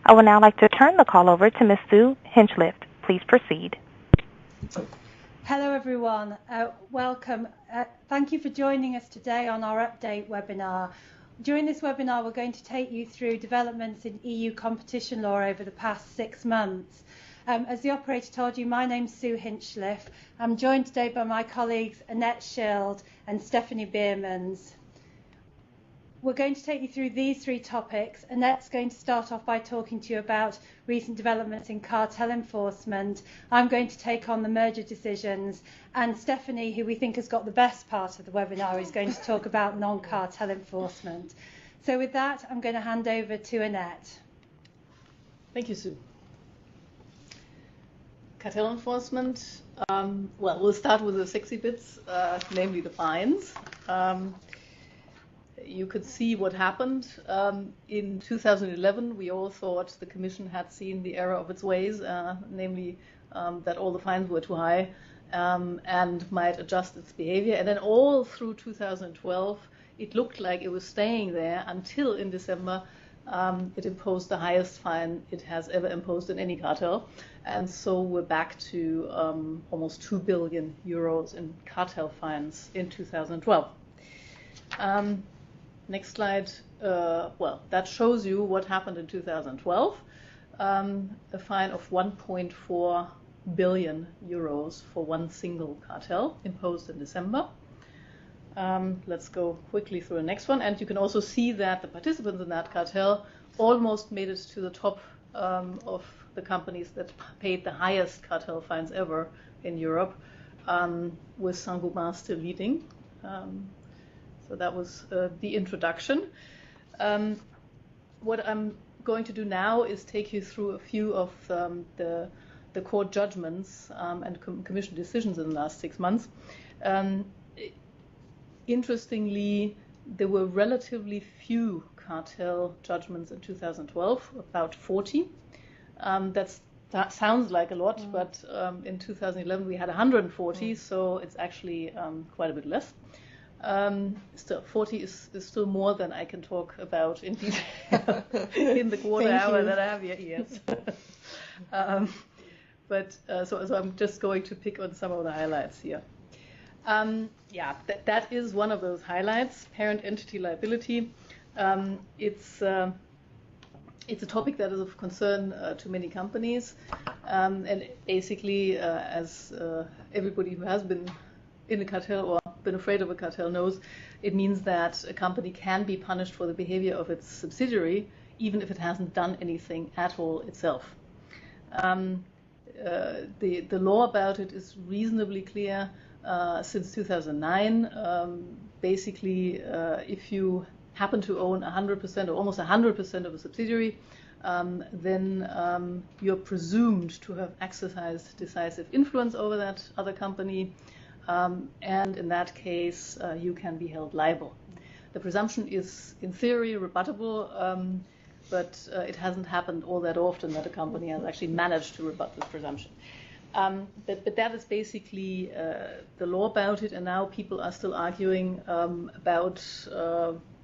I would now like to turn the call over to Ms. Sue Hinchliff. Please proceed. Hello everyone, welcome. Thank you for joining us today on our update webinar. During this webinar we're going to take you through developments in EU competition law over the past 6 months. As the operator told you, my name's Sue Hinchliff. I'm joined today by my colleagues Annette Schild and Stephanie Biermans. We're going to take you through these 3 topics. Annette's going to start off by talking to you about recent developments in cartel enforcement. I'm going to take on the merger decisions, and Stephanie, who we think has got the best part of the webinar, is going to talk about non-cartel enforcement. So with that, I'm going to hand over to Annette. Thank you, Sue. Cartel enforcement, well, we'll start with the sexy bits, namely the fines. You could see what happened. In 2011, we all thought the Commission had seen the error of its ways, namely that all the fines were too high and might adjust its behavior. And then all through 2012, it looked like it was staying there until in December it imposed the highest fine it has ever imposed in any cartel. And so we're back to almost 2 billion euros in cartel fines in 2012. Next slide. Well, that shows you what happened in 2012. A fine of 1.4 billion euros for one single cartel imposed in December. Let's go quickly through the next one. And you can also see that the participants in that cartel almost made it to the top of the companies that paid the highest cartel fines ever in Europe, with Saint-Gobain still leading. So that was the introduction. What I'm going to do now is take you through a few of the court judgments and Commission decisions in the last 6 months. Interestingly, there were relatively few cartel judgments in 2012, about 40. That sounds like a lot, but in 2011 we had 140, so it's actually quite a bit less. Still, 40 is still more than I can talk about in detail in the quarter hour that I have here. Yes. So I'm just going to pick on some of the highlights here. Yeah, that is one of those highlights, parent entity liability. It's a topic that is of concern to many companies, and basically, as everybody who has been in a cartel or been afraid of a cartel knows, it means that a company can be punished for the behavior of its subsidiary, even if it hasn't done anything at all itself. The law about it is reasonably clear since 2009. Basically, if you happen to own 100% or almost 100% of a subsidiary, then you're presumed to have exercised decisive influence over that other company, and in that case, you can be held liable. The presumption is, in theory, rebuttable, but it hasn't happened all that often that a company has actually managed to rebut this presumption. But that is basically the law about it, and now people are still arguing about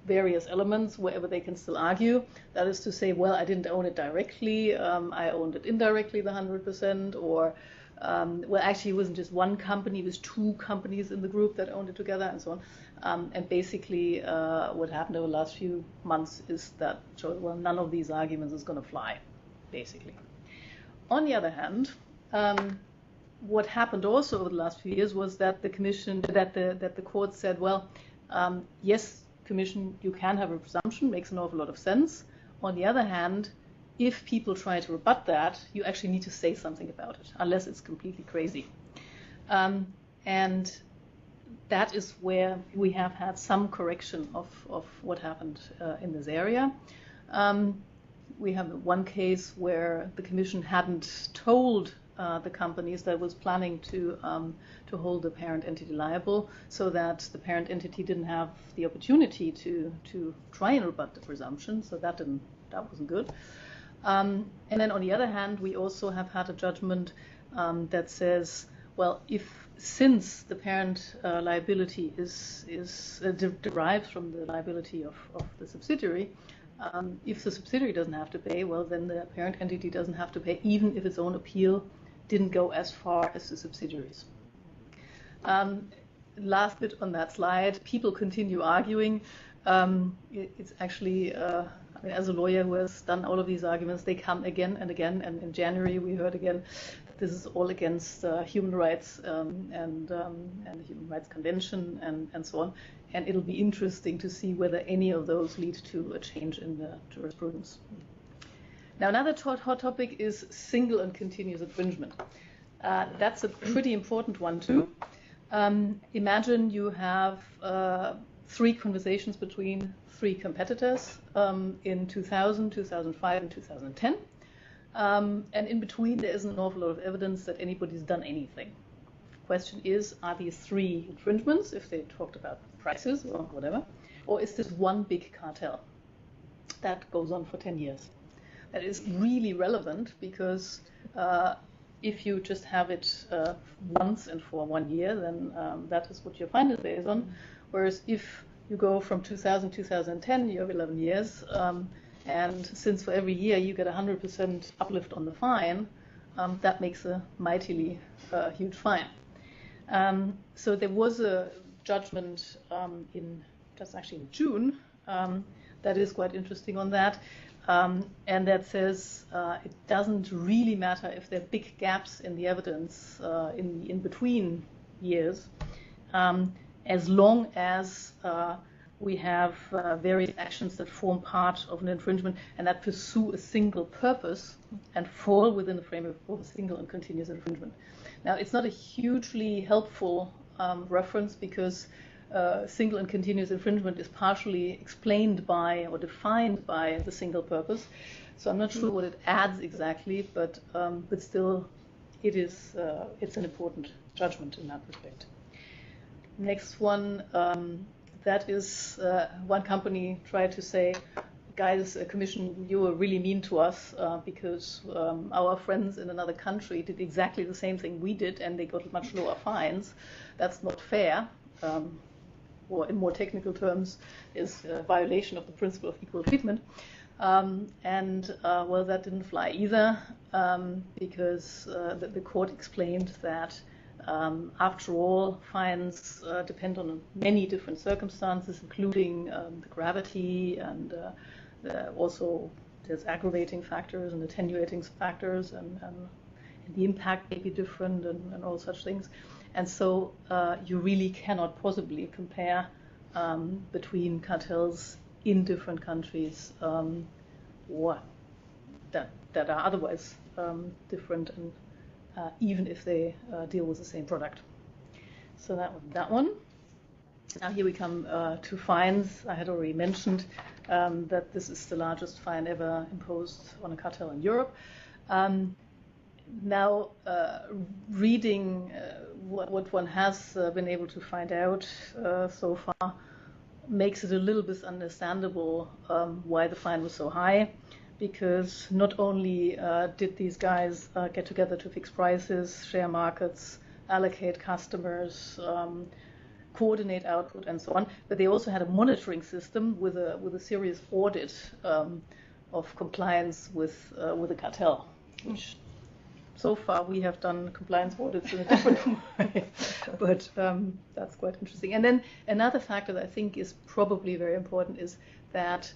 various elements wherever they can still argue. That is to say, well, I didn't own it directly, I owned it indirectly, the 100%, or well, actually, it wasn't just one company, it was 2 companies in the group that owned it together, and so on. And basically, what happened over the last few months is that, well, none of these arguments is going to fly, basically. On the other hand, what happened also over the last few years was that the Commission, that the court said, well, yes, Commission, you can have a presumption, makes an awful lot of sense. On the other hand, if people try to rebut that, you actually need to say something about it, unless it's completely crazy. And that is where we have had some correction of what happened in this area. We have one case where the Commission hadn't told the companies that it was planning to hold the parent entity liable, so that the parent entity didn't have the opportunity to try and rebut the presumption. So that wasn't good. And then on the other hand, we also have had a judgment that says, well, since the parent liability is derived from the liability of the subsidiary, If the subsidiary doesn't have to pay, well, then the parent entity doesn't have to pay, even if its own appeal didn't go as far as the subsidiaries. Last bit on that slide, people continue arguing. It's actually, as a lawyer who has done all of these arguments, they come again and again. And in January, we heard again that this is all against human rights and the Human Rights Convention and so on. And it'll be interesting to see whether any of those lead to a change in the jurisprudence. Now, another hot topic is single and continuous infringement. That's a pretty important one, too. Imagine you have 3 conversations between 3 competitors in 2000, 2005, and 2010. And in between, there isn't an awful lot of evidence that anybody's done anything. The question is, are these 3 infringements, if they talked about prices or whatever, or is this one big cartel that goes on for 10 years? That is really relevant because if you just have it once and for 1 year, then that is what your fine is based on. Whereas if you go from 2000 to 2010, you have 11 years, and since for every year you get 100% uplift on the fine, that makes a mightily huge fine. So there was a judgment just actually in June that is quite interesting on that. And that says it doesn't really matter if there are big gaps in the evidence in between years, as long as we have various actions that form part of an infringement and that pursue a single purpose and fall within the framework of a single and continuous infringement. Now, it's not a hugely helpful reference because single and continuous infringement is partially explained by or defined by the single purpose. So I'm not sure what it adds exactly, but still, it's an important judgment in that respect. Next one, that is one company tried to say, guys, Commission, you were really mean to us because our friends in another country did exactly the same thing we did and they got much lower fines. That's not fair. Or in more technical terms, is a violation of the principle of equal treatment. Well, that didn't fly either because the court explained that after all, fines depend on many different circumstances, including the gravity and also there's aggravating factors and attenuating factors and the impact may be different and all such things. And so you really cannot possibly compare between cartels in different countries that are otherwise different, and even if they deal with the same product. So that one. Now here we come to fines. I had already mentioned that this is the largest fine ever imposed on a cartel in Europe. Now, reading what one has been able to find out so far makes it a little bit understandable why the fine was so high, because not only did these guys get together to fix prices, share markets, allocate customers, coordinate output, and so on, but they also had a monitoring system with a serious audit of compliance with the cartel, which so far we have done compliance audits in a different way, but that's quite interesting. And then another factor that I think is probably very important is that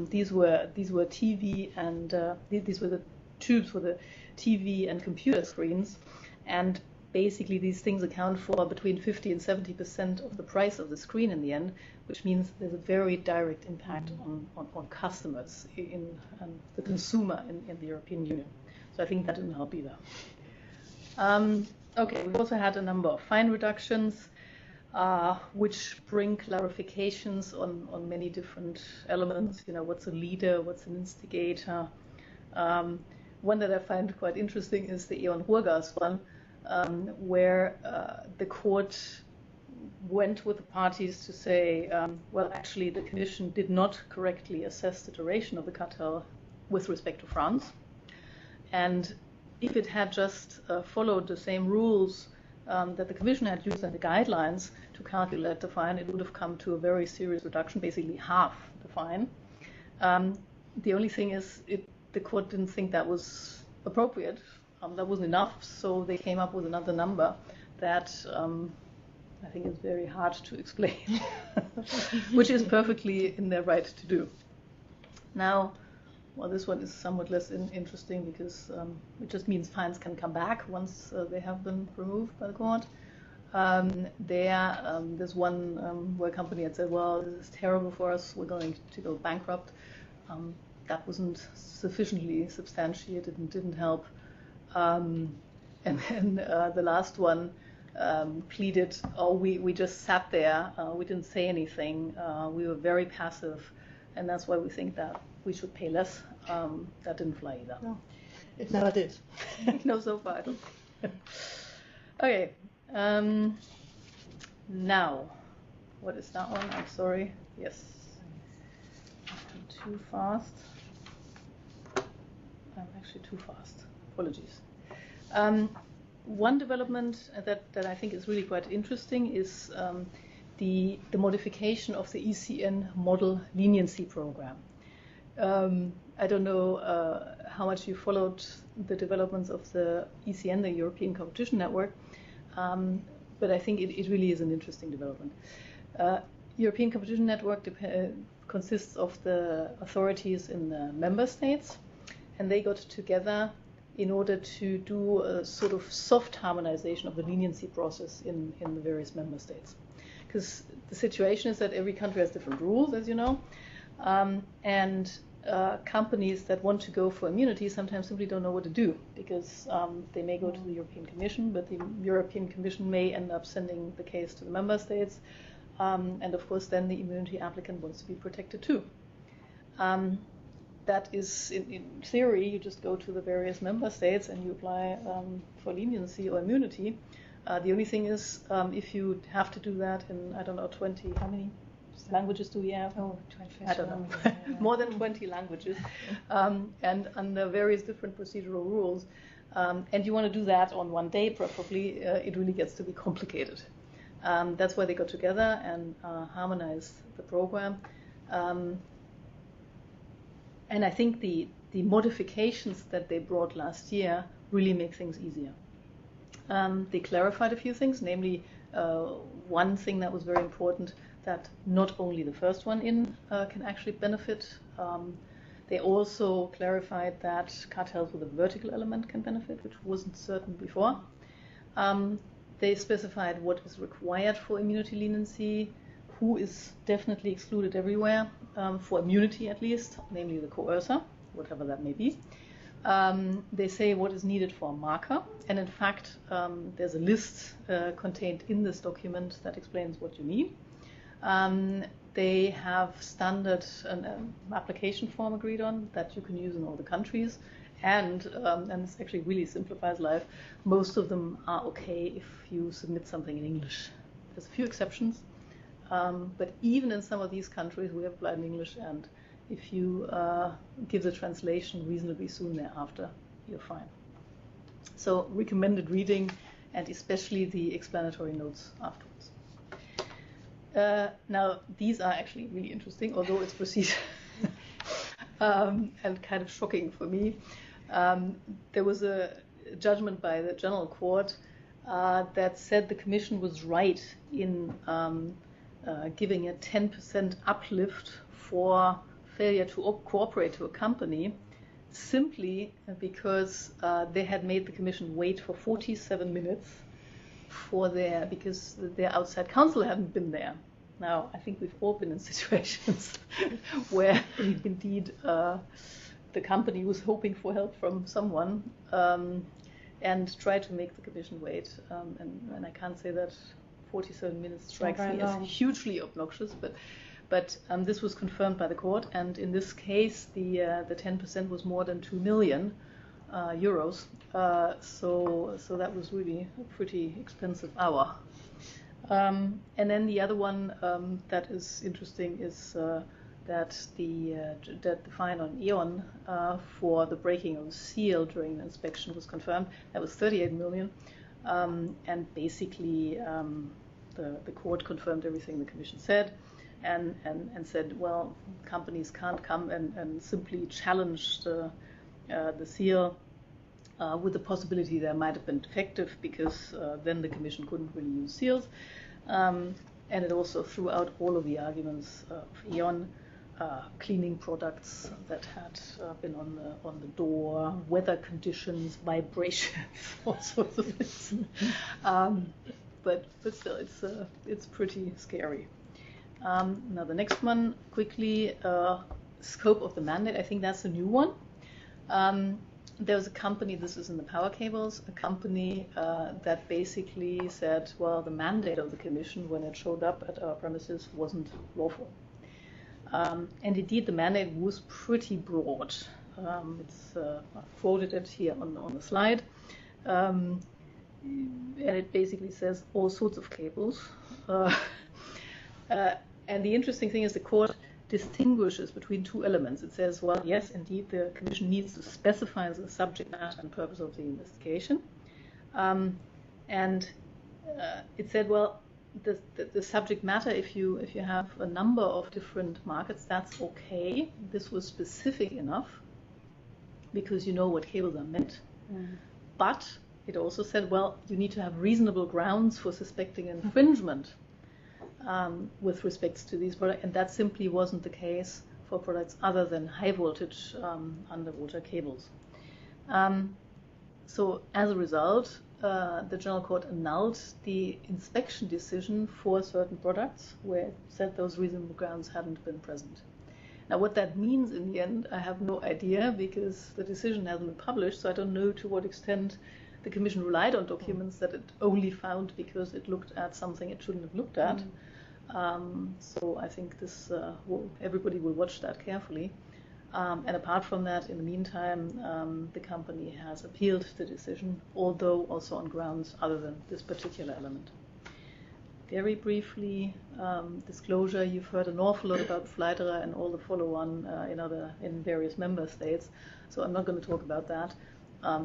these were TV and these were the tubes for the TV and computer screens, and basically these things account for between 50 and 70% of the price of the screen in the end, which means there's a very direct impact on customers, in the consumer in the European Union. So I think that didn't help either. Okay, we've also had a number of fine reductions, which bring clarifications on many different elements. You know, what's a leader, what's an instigator. One that I find quite interesting is the E.ON Ruhrgas one, where the court went with the parties to say, well, actually, the Commission did not correctly assess the duration of the cartel with respect to France. And if it had just followed the same rules that the Commission had used in the guidelines to calculate the fine, it would have come to a very serious reduction, basically half the fine. The only thing is, the court didn't think that was appropriate. That wasn't enough, so they came up with another number that I think is very hard to explain, which is perfectly in their right to do. Now, well, this one is somewhat less interesting because it just means fines can come back once they have been removed by the court. There's one where a company had said, well, this is terrible for us, we're going to go bankrupt. That wasn't sufficiently substantiated and didn't help. And then the last one pleaded, oh, we just sat there, we didn't say anything, we were very passive, and that's why we think that we should pay less. That didn't fly either. No, it never did. No, so far I don't. Okay. Now, what is that one? I'm sorry. Yes. I'm too fast. I'm actually too fast. Apologies. One development that I think is really quite interesting is the modification of the ECN model leniency program. I don't know how much you followed the developments of the ECN, the European Competition Network, but I think it really is an interesting development. European Competition Network consists of the authorities in the member states, and they got together in order to do a sort of soft harmonization of the leniency process in the various member states. Because the situation is that every country has different rules, as you know, and companies that want to go for immunity sometimes simply don't know what to do, because they may go to the European Commission, but the European Commission may end up sending the case to the member states, and of course then the immunity applicant wants to be protected too. That is, in theory, you just go to the various member states and you apply for leniency or immunity. The only thing is, if you have to do that in, I don't know, 20, how many languages do we have? Oh, 20. I don't know. More than 20 languages, and under various different procedural rules. And you want to do that on one day, preferably. It really gets to be complicated. That's why they got together and harmonized the program. And I think the modifications that they brought last year really make things easier. They clarified a few things, namely one thing that was very important, that not only the first one in can actually benefit. They also clarified that cartels with a vertical element can benefit, which wasn't certain before. They specified what is required for immunity leniency, who is definitely excluded everywhere, for immunity at least, namely the coercer, whatever that may be. They say what is needed for a marker, and in fact there's a list contained in this document that explains what you need. They have standard an application form agreed on that you can use in all the countries, and this actually really simplifies life. Most of them are okay if you submit something in English. There's a few exceptions, but even in some of these countries we have applied in English, and if you give the translation reasonably soon thereafter, you're fine. So recommended reading, and especially the explanatory notes afterwards. Now, these are actually really interesting, although it's procedure and kind of shocking for me. There was a judgment by the General Court that said the Commission was right in giving a 10% uplift for failure to cooperate to a company, simply because they had made the Commission wait for 47 minutes because their outside counsel hadn't been there. Now, I think we've all been in situations where indeed the company was hoping for help from someone and tried to make the Commission wait. And I can't say that 47 minutes strikes me as hugely obnoxious, but this was confirmed by the court, and in this case the 10% was more than 2 million euros. So that was really a pretty expensive hour. And then the other one that is interesting is that the fine on E.ON for the breaking of a seal during the inspection was confirmed. That was 38 million. And basically the court confirmed everything the Commission said. and said, well, companies can't come and simply challenge the seal with the possibility there might have been defective, because then the Commission couldn't really use seals. And it also threw out all of the arguments of E.ON, cleaning products that had been on the door, weather conditions, vibrations, all sorts of things. But still, it's pretty scary. Now the next one, quickly, scope of the mandate. I think that's a new one. There was a company, this is in the power cables, a company that basically said, well, the mandate of the Commission when it showed up at our premises wasn't lawful. And indeed, the mandate was pretty broad. I've quoted it here on the slide. And it basically says all sorts of cables. And the interesting thing is the court distinguishes between two elements. It says, well, yes, indeed, the Commission needs to specify the subject matter and purpose of the investigation. And it said, well, the subject matter, if you have a number of different markets, that's okay. This was specific enough because you know what cables are meant. But it also said, well, you need to have reasonable grounds for suspecting infringement with respect to these products, and that simply wasn't the case for products other than high voltage underwater cables. So as a result, the General Court annulled the inspection decision for certain products where it said those reasonable grounds hadn't been present. Now what that means in the end, I have no idea, because the decision hasn't been published, so I don't know to what extent the Commission relied on documents that it only found because it looked at something it shouldn't have looked at. So I think this everybody will watch that carefully. And apart from that, in the meantime, the company has appealed the decision, although also on grounds other than this particular element. Very briefly, disclosure, you've heard an awful lot about Fleiterer and all the follow-on in various member states, so I'm not going to talk about that.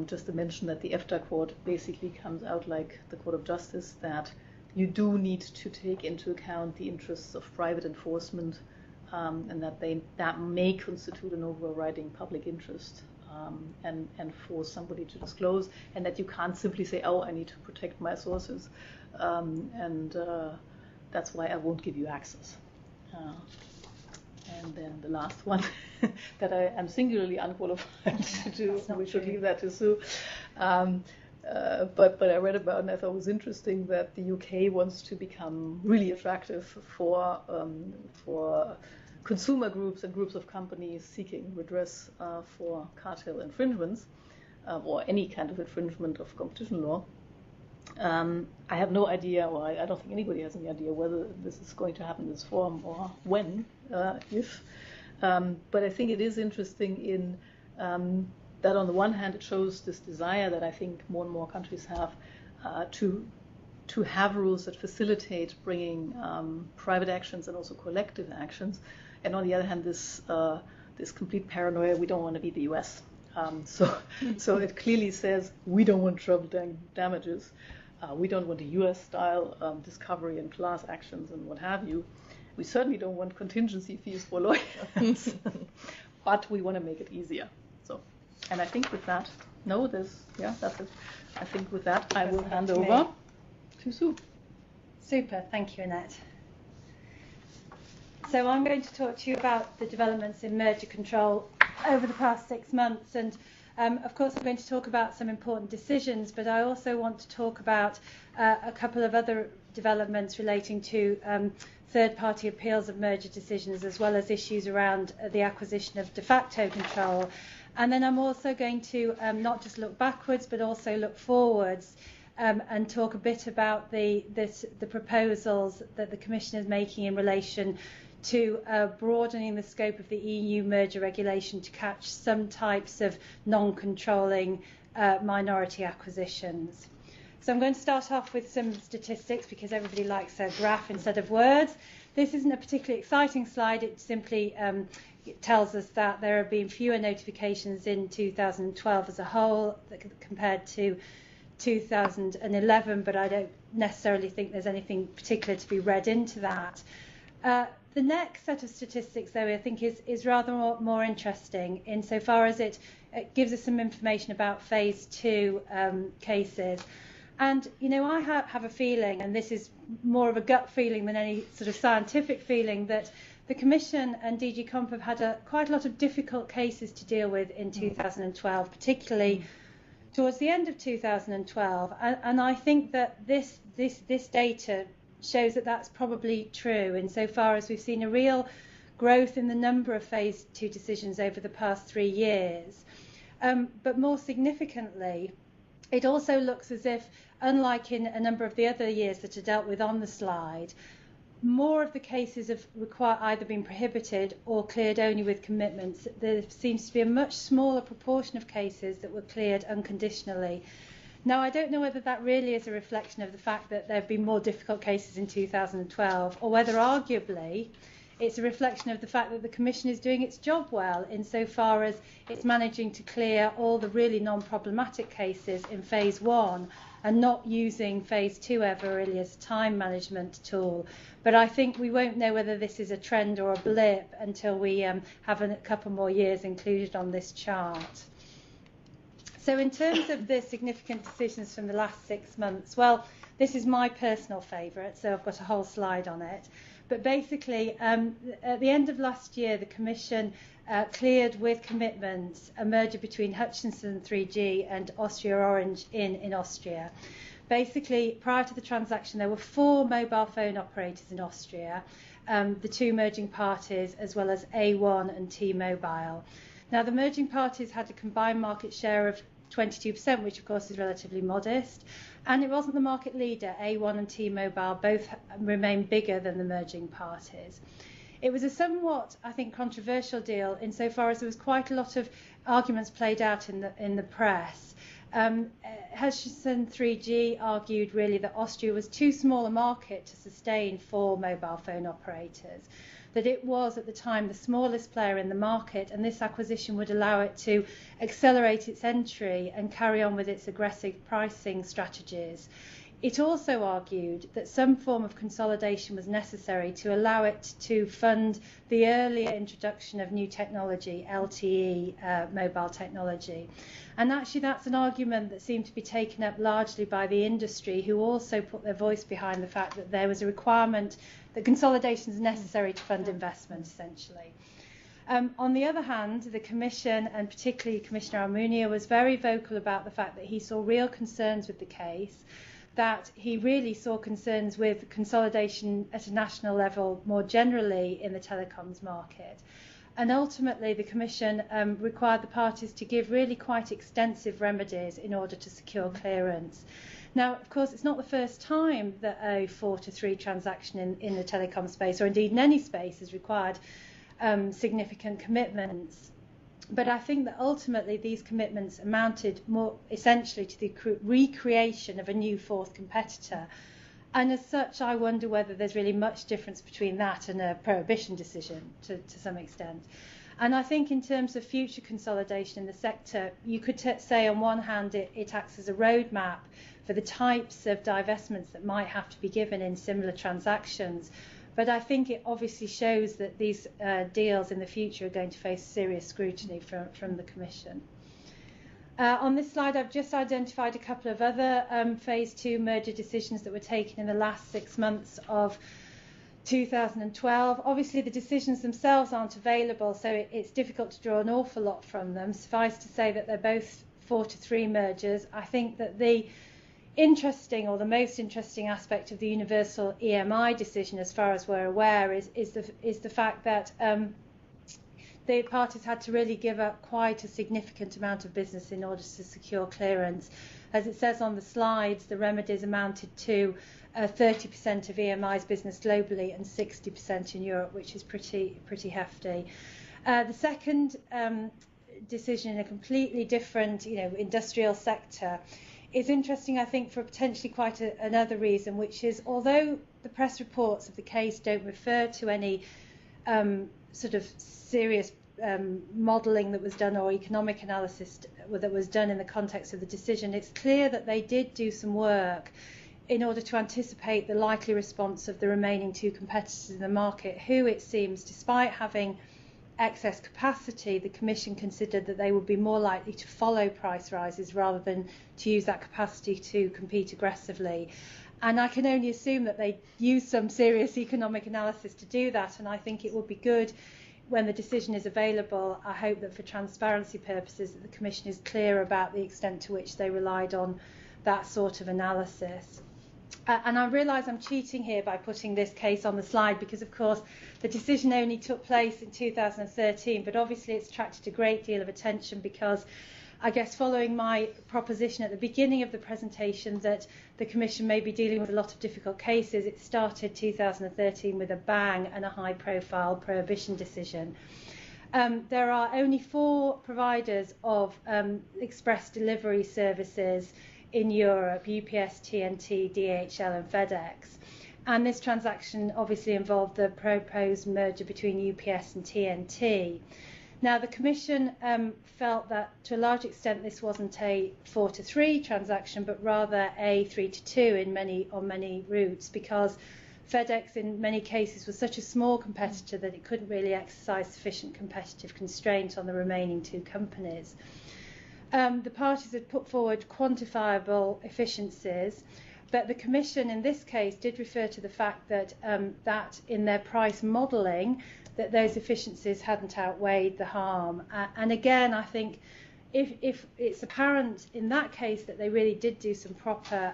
Just to mention that the EFTA court basically comes out like the Court of Justice, that you do need to take into account the interests of private enforcement, and that may constitute an overriding public interest, and force somebody to disclose, and that you can't simply say, oh, I need to protect my sources, and that's why I won't give you access. And then the last one that I am singularly unqualified to do, we should leave that to Sue. But I read about and I thought it was interesting that the UK wants to become really attractive for consumer groups and groups of companies seeking redress for cartel infringements or any kind of infringement of competition law. I have no idea, or I don't think anybody has any idea whether this is going to happen in this form or when, if. But I think it is interesting in that on the one hand it shows this desire that I think more and more countries have to have rules that facilitate bringing private actions and also collective actions, and on the other hand this complete paranoia, we don't want to be the US. So it clearly says we don't want trouble damages. We don't want a US-style discovery and class actions and what have you. We certainly don't want contingency fees for lawyers, but we want to make it easier. So, and I think with that, that's it. I think with that, I will hand over to Sue. Super, thank you, Annette. So I'm going to talk to you about the developments in merger control over the past 6 months, and of course I'm going to talk about some important decisions, but I also want to talk about a couple of other developments relating to third-party appeals of merger decisions, as well as issues around the acquisition of de facto control. And then I'm also going to not just look backwards, but also look forwards and talk a bit about the proposals that the Commission is making in relation to broadening the scope of the EU merger regulation to catch some types of non-controlling minority acquisitions. So I'm going to start off with some statistics because everybody likes a graph instead of words. This isn't a particularly exciting slide. It simply it tells us that there have been fewer notifications in 2012 as a whole compared to 2011, but I don't necessarily think there's anything particular to be read into that. The next set of statistics, though, I think is rather more interesting insofar as it gives us some information about phase 2 cases. And, I have a feeling, and this is more of a gut feeling than any sort of scientific feeling, that the Commission and DG Comp have had quite a lot of difficult cases to deal with in 2012, particularly towards the end of 2012. And I think that this data shows that that's probably true insofar as we've seen a real growth in the number of phase 2 decisions over the past 3 years. But more significantly, it also looks as if, unlike in a number of the other years that are dealt with on the slide, more of the cases have either been prohibited or cleared only with commitments. There seems to be a much smaller proportion of cases that were cleared unconditionally. Now, I don't know whether that really is a reflection of the fact that there have been more difficult cases in 2012, or whether arguably it's a reflection of the fact that the Commission is doing its job well insofar as it's managing to clear all the really non-problematic cases in phase 1 and not using phase 2 ever really as a time management tool. But I think we won't know whether this is a trend or a blip until we have a couple more years included on this chart. So in terms of the significant decisions from the last 6 months, well, this is my personal favourite, so I've got a whole slide on it. But basically, at the end of last year, the Commission cleared with commitments a merger between Hutchinson 3G and Austria Orange in Austria. Basically, prior to the transaction, there were 4 mobile phone operators in Austria, the 2 merging parties, as well as A1 and T-Mobile. Now, the merging parties had a combined market share of 22%, which of course is relatively modest, and it wasn't the market leader. A1 and T-Mobile both remain bigger than the merging parties. It was a somewhat, I think, controversial deal insofar as there was quite a lot of arguments played out in the press. Hutchinson 3G argued really that Austria was too small a market to sustain 4 mobile phone operators, that it was at the time the smallest player in the market, and this acquisition would allow it to accelerate its entry and carry on with its aggressive pricing strategies. It also argued that some form of consolidation was necessary to allow it to fund the earlier introduction of new technology, LTE mobile technology. And actually that's an argument that seemed to be taken up largely by the industry, who also put their voice behind the fact that there was a requirement that consolidation is necessary to fund investment, essentially. On the other hand, the Commission, and particularly Commissioner Almunia, was very vocal about the fact that he saw real concerns with the case, that he really saw concerns with consolidation at a national level more generally in the telecoms market. And ultimately, the Commission required the parties to give really quite extensive remedies in order to secure clearance. Now, of course, it's not the first time that a 4-to-3 transaction in the telecom space, or indeed in any space, has required significant commitments. But I think that ultimately these commitments amounted more essentially to the recreation of a new 4th competitor. And as such, I wonder whether there's really much difference between that and a prohibition decision to some extent. And I think in terms of future consolidation in the sector, you could say on one hand it acts as a roadmap for the types of divestments that might have to be given in similar transactions. But I think it obviously shows that these deals in the future are going to face serious scrutiny from the Commission. On this slide, I've just identified a couple of other phase 2 merger decisions that were taken in the last 6 months of 2012. Obviously, the decisions themselves aren't available, so it's difficult to draw an awful lot from them. Suffice to say that they're both 4-to-3 mergers. I think that the interesting, or the most interesting aspect of the universal EMI decision, as far as we're aware, is the fact that the parties had to really give up quite a significant amount of business in order to secure clearance. As it says on the slides, the remedies amounted to 30% of EMI's business globally and 60% in Europe, which is pretty hefty. The second decision in a completely different, industrial sector is interesting, I think, for potentially quite another reason, which is although the press reports of the case don't refer to any sort of serious modelling that was done or economic analysis that was done in the context of the decision, it's clear that they did do some work in order to anticipate the likely response of the remaining two competitors in the market, who it seems, despite having excess capacity, the Commission considered that they would be more likely to follow price rises rather than to use that capacity to compete aggressively. And I can only assume that they use some serious economic analysis to do that, and I think it would be good when the decision is available. I hope that for transparency purposes that the Commission is clear about the extent to which they relied on that sort of analysis. And I realise I'm cheating here by putting this case on the slide because, of course, the decision only took place in 2013, but obviously it's attracted a great deal of attention because I guess following my proposition at the beginning of the presentation that the Commission may be dealing with a lot of difficult cases, it started 2013 with a bang and a high-profile prohibition decision. There are only 4 providers of express delivery services in Europe: UPS, TNT, DHL and FedEx. And this transaction obviously involved the proposed merger between UPS and TNT. Now, the Commission felt that to a large extent this wasn't a 4-to-3 transaction, but rather a 3-to-2 on many routes, because FedEx in many cases was such a small competitor that it couldn't really exercise sufficient competitive constraint on the remaining 2 companies. The parties had put forward quantifiable efficiencies, but the Commission in this case did refer to the fact that that in their price modelling that those efficiencies hadn't outweighed the harm. And again, I think if it's apparent in that case that they really did do some proper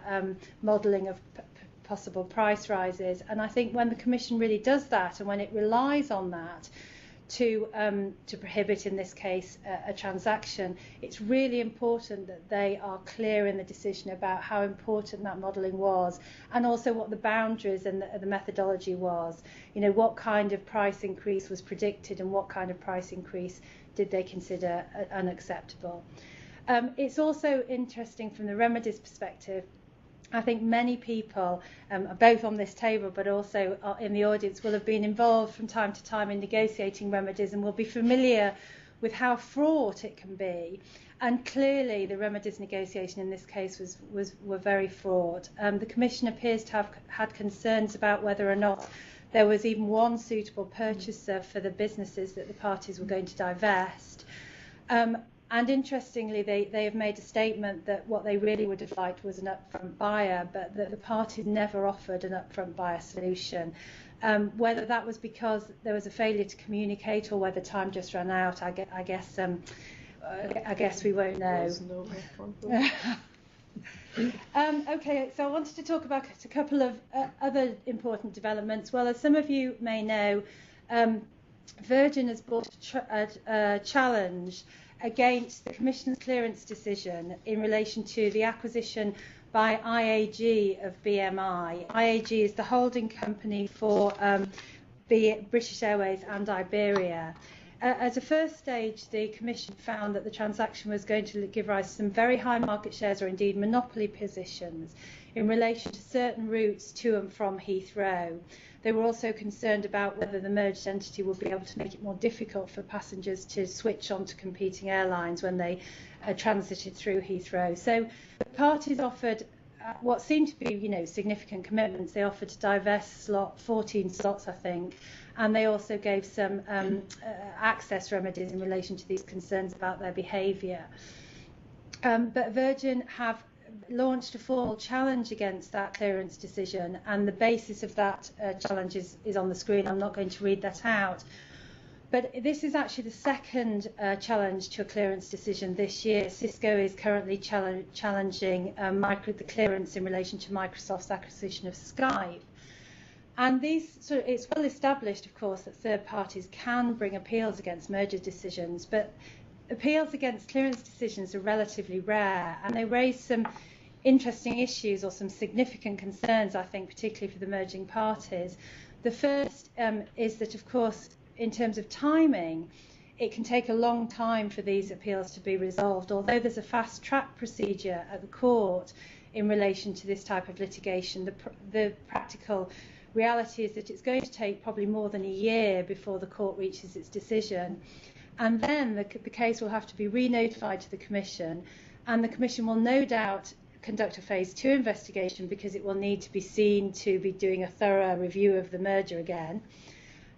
modelling of possible price rises, and I think when the Commission really does that and when it relies on that to prohibit, in this case, a transaction, it's really important that they are clear in the decision about how important that modelling was, and also what the boundaries and the methodology was. You know, what kind of price increase was predicted and what kind of price increase did they consider unacceptable. It's also interesting from the remedies perspective. I think many people, both on this table but also in the audience, will have been involved from time to time in negotiating remedies and will be familiar with how fraught it can be. And clearly the remedies negotiation in this case were very fraught. The Commission appears to have had concerns about whether or not there was even one suitable purchaser for the businesses that the parties were going to divest. And interestingly, they have made a statement that what they really would have liked was an upfront buyer, but that the parties never offered an upfront buyer solution. Whether that was because there was a failure to communicate or whether time just ran out, I guess we won't know. Okay, so I wanted to talk about a couple of other important developments. Well, as some of you may know, Virgin has brought a challenge against the Commission's clearance decision in relation to the acquisition by IAG of BMI. IAG is the holding company for British Airways and Iberia. At a first stage, the Commission found that the transaction was going to give rise to some very high market shares or indeed monopoly positions in relation to certain routes to and from Heathrow. They were also concerned about whether the merged entity would be able to make it more difficult for passengers to switch on to competing airlines when they transited through Heathrow. So the parties offered what seemed to be, significant commitments. They offered to divest 14 slots, I think, and they also gave some access remedies in relation to these concerns about their behaviour. But Virgin have launched a formal challenge against that clearance decision, and the basis of that challenge is on the screen. I'm not going to read that out. But this is actually the second challenge to a clearance decision this year. Cisco is currently challenging the clearance in relation to Microsoft's acquisition of Skype. And it's well established, of course, that third parties can bring appeals against merger decisions, but appeals against clearance decisions are relatively rare, and they raise some interesting issues or some significant concerns, I think, particularly for the merging parties. The first is that, of course, in terms of timing, it can take a long time for these appeals to be resolved. Although there's a fast-track procedure at the court in relation to this type of litigation, the practical reality is that it's going to take probably more than a year before the court reaches its decision. And then the case will have to be re-notified to the Commission, and the Commission will no doubt conduct a phase 2 investigation because it will need to be seen to be doing a thorough review of the merger again.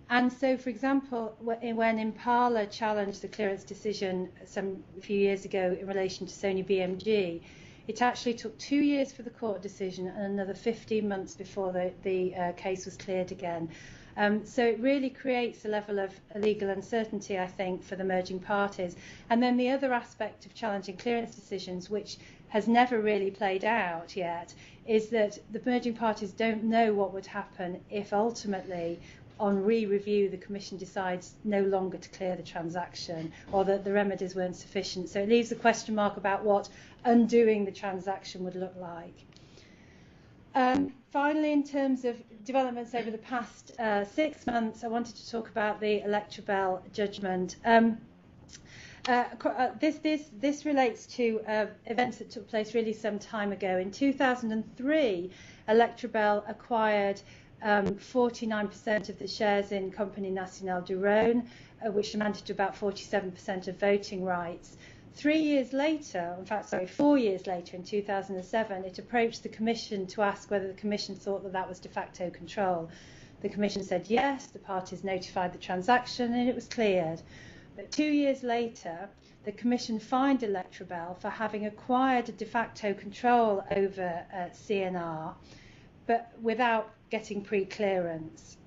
And so, for example, when Impala challenged the clearance decision a few years ago in relation to Sony BMG, it actually took 2 years for the court decision and another 15 months before the case was cleared again. So it really creates a level of legal uncertainty, I think, for the merging parties. And then the other aspect of challenging clearance decisions, which has never really played out yet, is that the merging parties don't know what would happen if ultimately, on re-review, the Commission decides no longer to clear the transaction or that the remedies weren't sufficient. So it leaves a question mark about what undoing the transaction would look like. Finally, in terms of developments over the past 6 months, I wanted to talk about the Electrabel judgment. This relates to events that took place really some time ago. In 2003, Electrabel acquired 49% of the shares in Compagnie Nationale du Rhône, which amounted to about 47% of voting rights. 4 years later, in 2007, it approached the Commission to ask whether the Commission thought that was de facto control. The Commission said yes, the parties notified the transaction and it was cleared. But 2 years later, the Commission fined Electrabel for having acquired a de facto control over CNR, but without getting pre-clearance.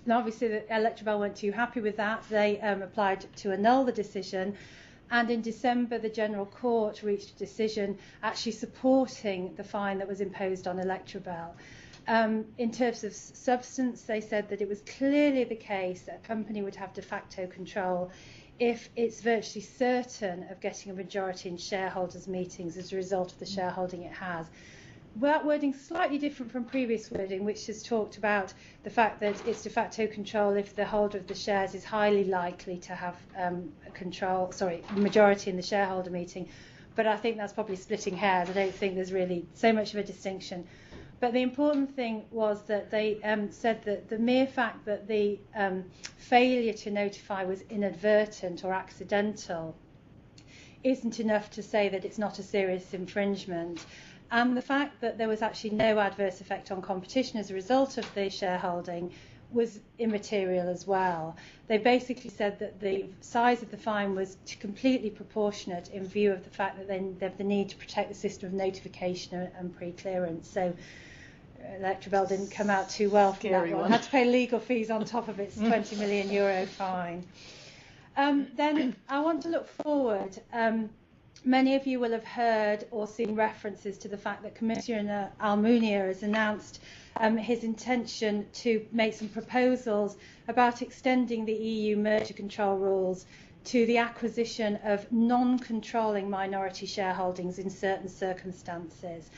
Now, obviously, Electrabel weren't too happy with that. They applied to annul the decision. And in December, the General Court reached a decision actually supporting the fine that was imposed on Electrabel. In terms of substance, they said that it was clearly the case that a company would have de facto control if it's virtually certain of getting a majority in shareholders' meetings as a result of the shareholding it has. That wording is slightly different from previous wording, which has talked about the fact that it's de facto control if the holder of the shares is highly likely to have majority in the shareholder meeting. But I think that's probably splitting hairs. I don't think there's really so much of a distinction. But the important thing was that they said that the mere fact that the failure to notify was inadvertent or accidental isn't enough to say that it's not a serious infringement. And the fact that there was actually no adverse effect on competition as a result of the shareholding was immaterial as well. They basically said that the size of the fine was completely proportionate in view of the fact that they have the need to protect the system of notification and pre-clearance. So Electrabel didn't come out too well for that one. Had to pay legal fees on top of its €20 million fine. Then I want to look forward. Many of you will have heard or seen references to the fact that Commissioner Almunia has announced his intention to make some proposals about extending the EU merger control rules to the acquisition of non-controlling minority shareholdings in certain circumstances.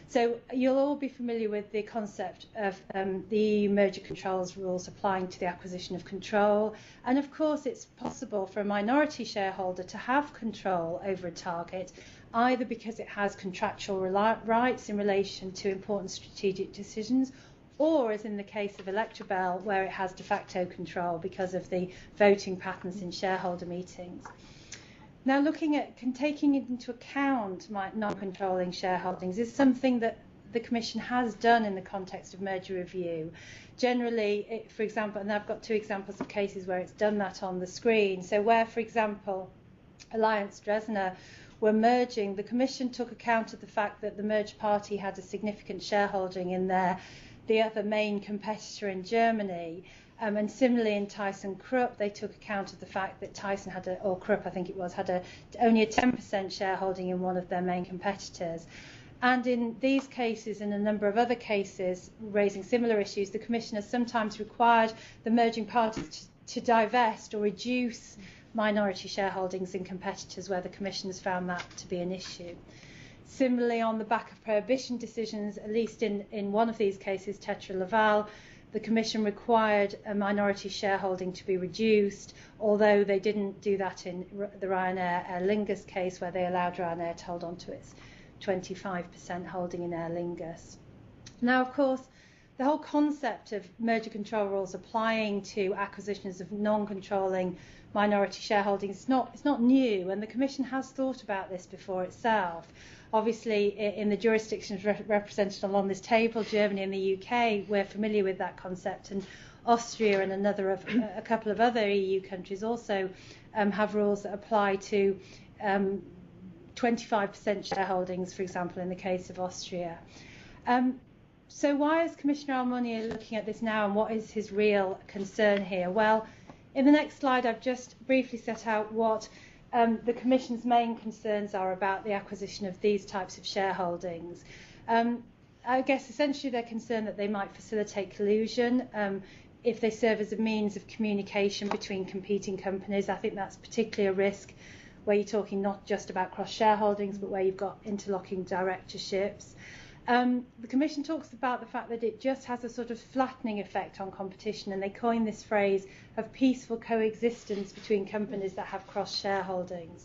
So you'll all be familiar with the concept of the EU merger controls rules applying to the acquisition of control. And of course, it's possible for a minority shareholder to have control over a target, either because it has contractual rights in relation to important strategic decisions, or as in the case of Electrabel, where it has de facto control because of the voting patterns in shareholder meetings. Now, looking at taking into account non-controlling shareholdings is something that the Commission has done in the context of merger review. Generally, for example, and I've got 2 examples of cases where it's done that on the screen. So where, for example, Alliance Dresdner were merging, the Commission took account of the fact that the merged party had a significant shareholding in the other main competitor in Germany. And similarly in ThyssenKrupp, they took account of the fact that Thyssen had only a 10% shareholding in one of their main competitors. And in these cases and a number of other cases raising similar issues, the Commission has sometimes required the merging parties to divest or reduce minority shareholdings in competitors where the Commission has found that to be an issue. Similarly, on the back of prohibition decisions, at least in one of these cases, Tetra Laval, the Commission required a minority shareholding to be reduced, although they didn't do that in the Ryanair Aer Lingus case, where they allowed Ryanair to hold on to its 25% holding in Aer Lingus. Now, of course, the whole concept of merger control rules applying to acquisitions of non-controlling minority shareholdings it's not new, and the Commission has thought about this before itself. Obviously, in the jurisdictions represented along this table, Germany and the UK, we're familiar with that concept, and Austria and a couple of other EU countries also have rules that apply to 25% shareholdings, for example, in the case of Austria. So why is Commissioner Almunia looking at this now, and what is his real concern here? Well, in the next slide, I've just briefly set out what the Commission's main concerns are about the acquisition of these types of shareholdings. I guess essentially they're concerned that they might facilitate collusion if they serve as a means of communication between competing companies. I think that's particularly a risk where you're talking not just about cross-shareholdings, but where you've got interlocking directorships. The Commission talks about the fact that it just has a sort of flattening effect on competition, and they coin this phrase of peaceful coexistence between companies that have cross-shareholdings.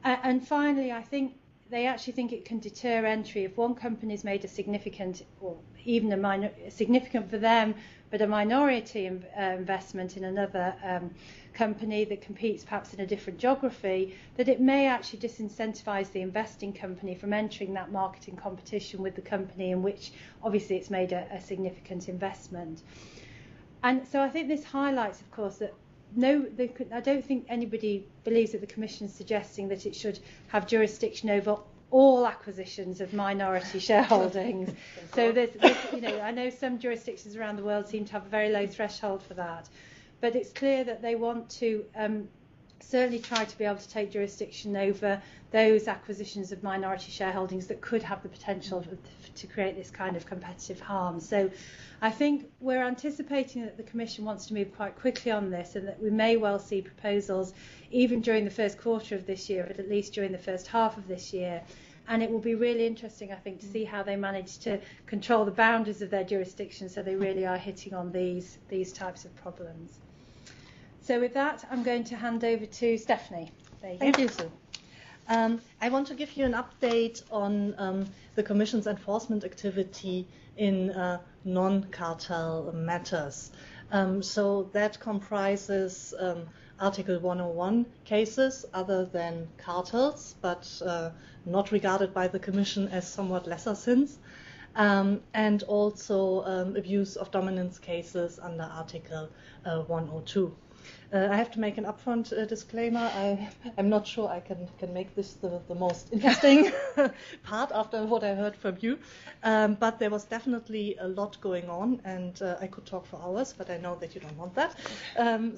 And finally, I think they actually think it can deter entry if one company has made a significant, or even significant for them, but a minority investment in another company that competes perhaps in a different geography, that it may actually disincentivize the investing company from entering that market in competition with the company in which obviously it's made a significant investment. And so I think this highlights, of course, that I don't think anybody believes that the Commission is suggesting that it should have jurisdiction over all acquisitions of minority shareholdings. So there's, I know some jurisdictions around the world seem to have a very low threshold for that, but it's clear that they want to certainly try to be able to take jurisdiction over those acquisitions of minority shareholdings that could have the potential to create this kind of competitive harm. So I think we're anticipating that the Commission wants to move quite quickly on this, and that we may well see proposals even during the first quarter of this year, but at least during the first half of this year. And it will be really interesting, I think, to see how they manage to control the boundaries of their jurisdiction so they really are hitting on these types of problems. So with that, I'm going to hand over to Stephanie. There you go. Thank you, Sue. I want to give you an update on the Commission's enforcement activity in non-cartel matters. So that comprises Article 101 cases other than cartels, but not regarded by the Commission as somewhat lesser sins, and also abuse of dominance cases under Article 102. I have to make an upfront disclaimer. I'm not sure I can make this the most interesting part after what I heard from you. But there was definitely a lot going on, and I could talk for hours, but I know that you don't want that,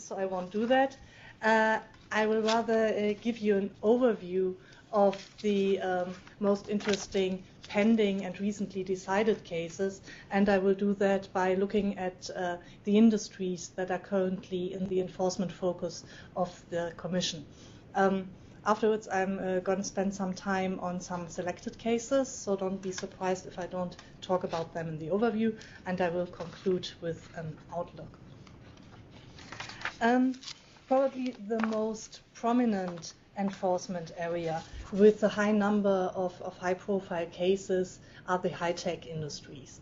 so I won't do that. I will rather give you an overview of the most interesting pending and recently decided cases, and I will do that by looking at the industries that are currently in the enforcement focus of the Commission. Afterwards, I'm going to spend some time on some selected cases, so don't be surprised if I don't talk about them in the overview, and I will conclude with an outlook. Probably the most prominent enforcement area with a high number of high-profile cases are the high-tech industries.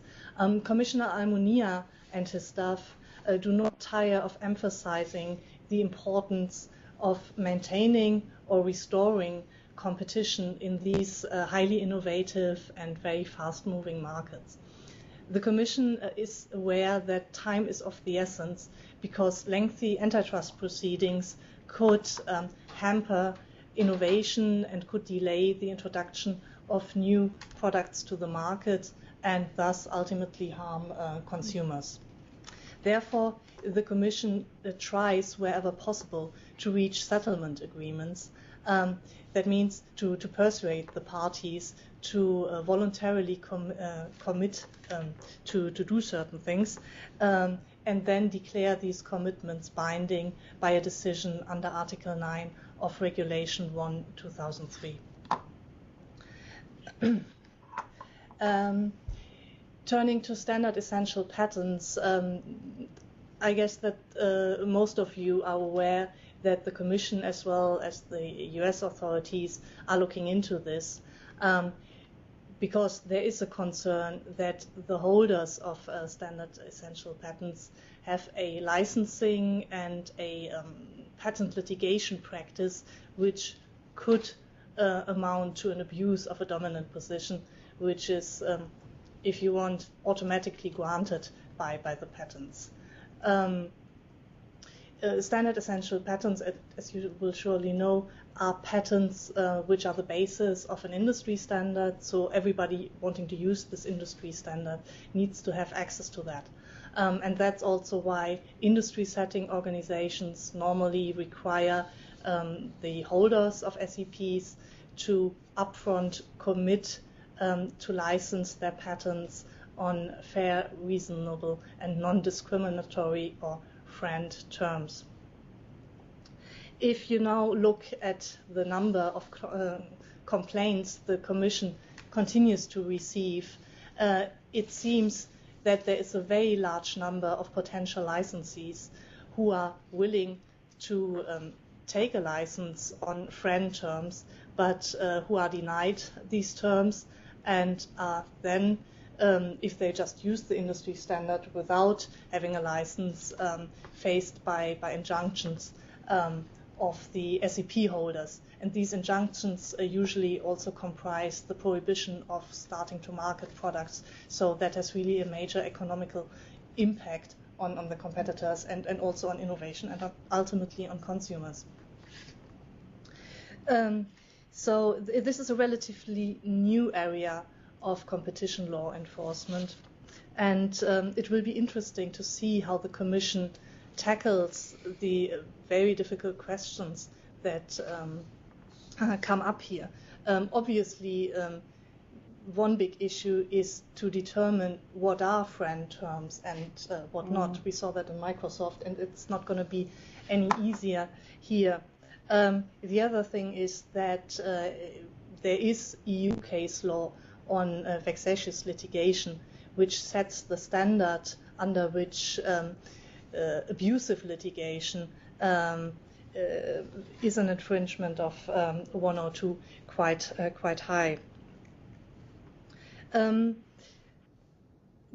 Commissioner Almunia and his staff do not tire of emphasizing the importance of maintaining or restoring competition in these highly innovative and very fast-moving markets. The Commission is aware that time is of the essence because lengthy antitrust proceedings could hamper innovation and could delay the introduction of new products to the market and thus ultimately harm consumers. Therefore, the Commission tries wherever possible to reach settlement agreements. That means to persuade the parties to voluntarily commit to do certain things, and then declare these commitments binding by a decision under Article 9 of Regulation 1/2003. Turning to standard essential patents, I guess that most of you are aware that the Commission as well as the US authorities are looking into this. because there is a concern that the holders of standard essential patents have a licensing and a patent litigation practice which could amount to an abuse of a dominant position, which is, if you want, automatically granted by the patents. Standard essential patents, as you will surely know, are patents which are the basis of an industry standard, so everybody wanting to use this industry standard needs to have access to that. And that's also why industry setting organizations normally require the holders of SEPs to upfront commit to license their patents on fair, reasonable, and non-discriminatory or friend terms. If you now look at the number of complaints the Commission continues to receive, it seems that there is a very large number of potential licensees who are willing to take a license on friend terms, but who are denied these terms and are then, if they just use the industry standard without having a license, faced by injunctions of the SEP holders. And these injunctions usually also comprise the prohibition of starting to market products. So that has really a major economical impact on the competitors and also on innovation and ultimately on consumers. So this is a relatively new area of competition law enforcement, and it will be interesting to see how the Commission tackles the very difficult questions that come up here. Obviously, one big issue is to determine what are friend terms and what not. We saw that in Microsoft, and it's not going to be any easier here. The other thing is that there is EU case law on vexatious litigation, which sets the standard under which abusive litigation is an infringement of 102 quite high.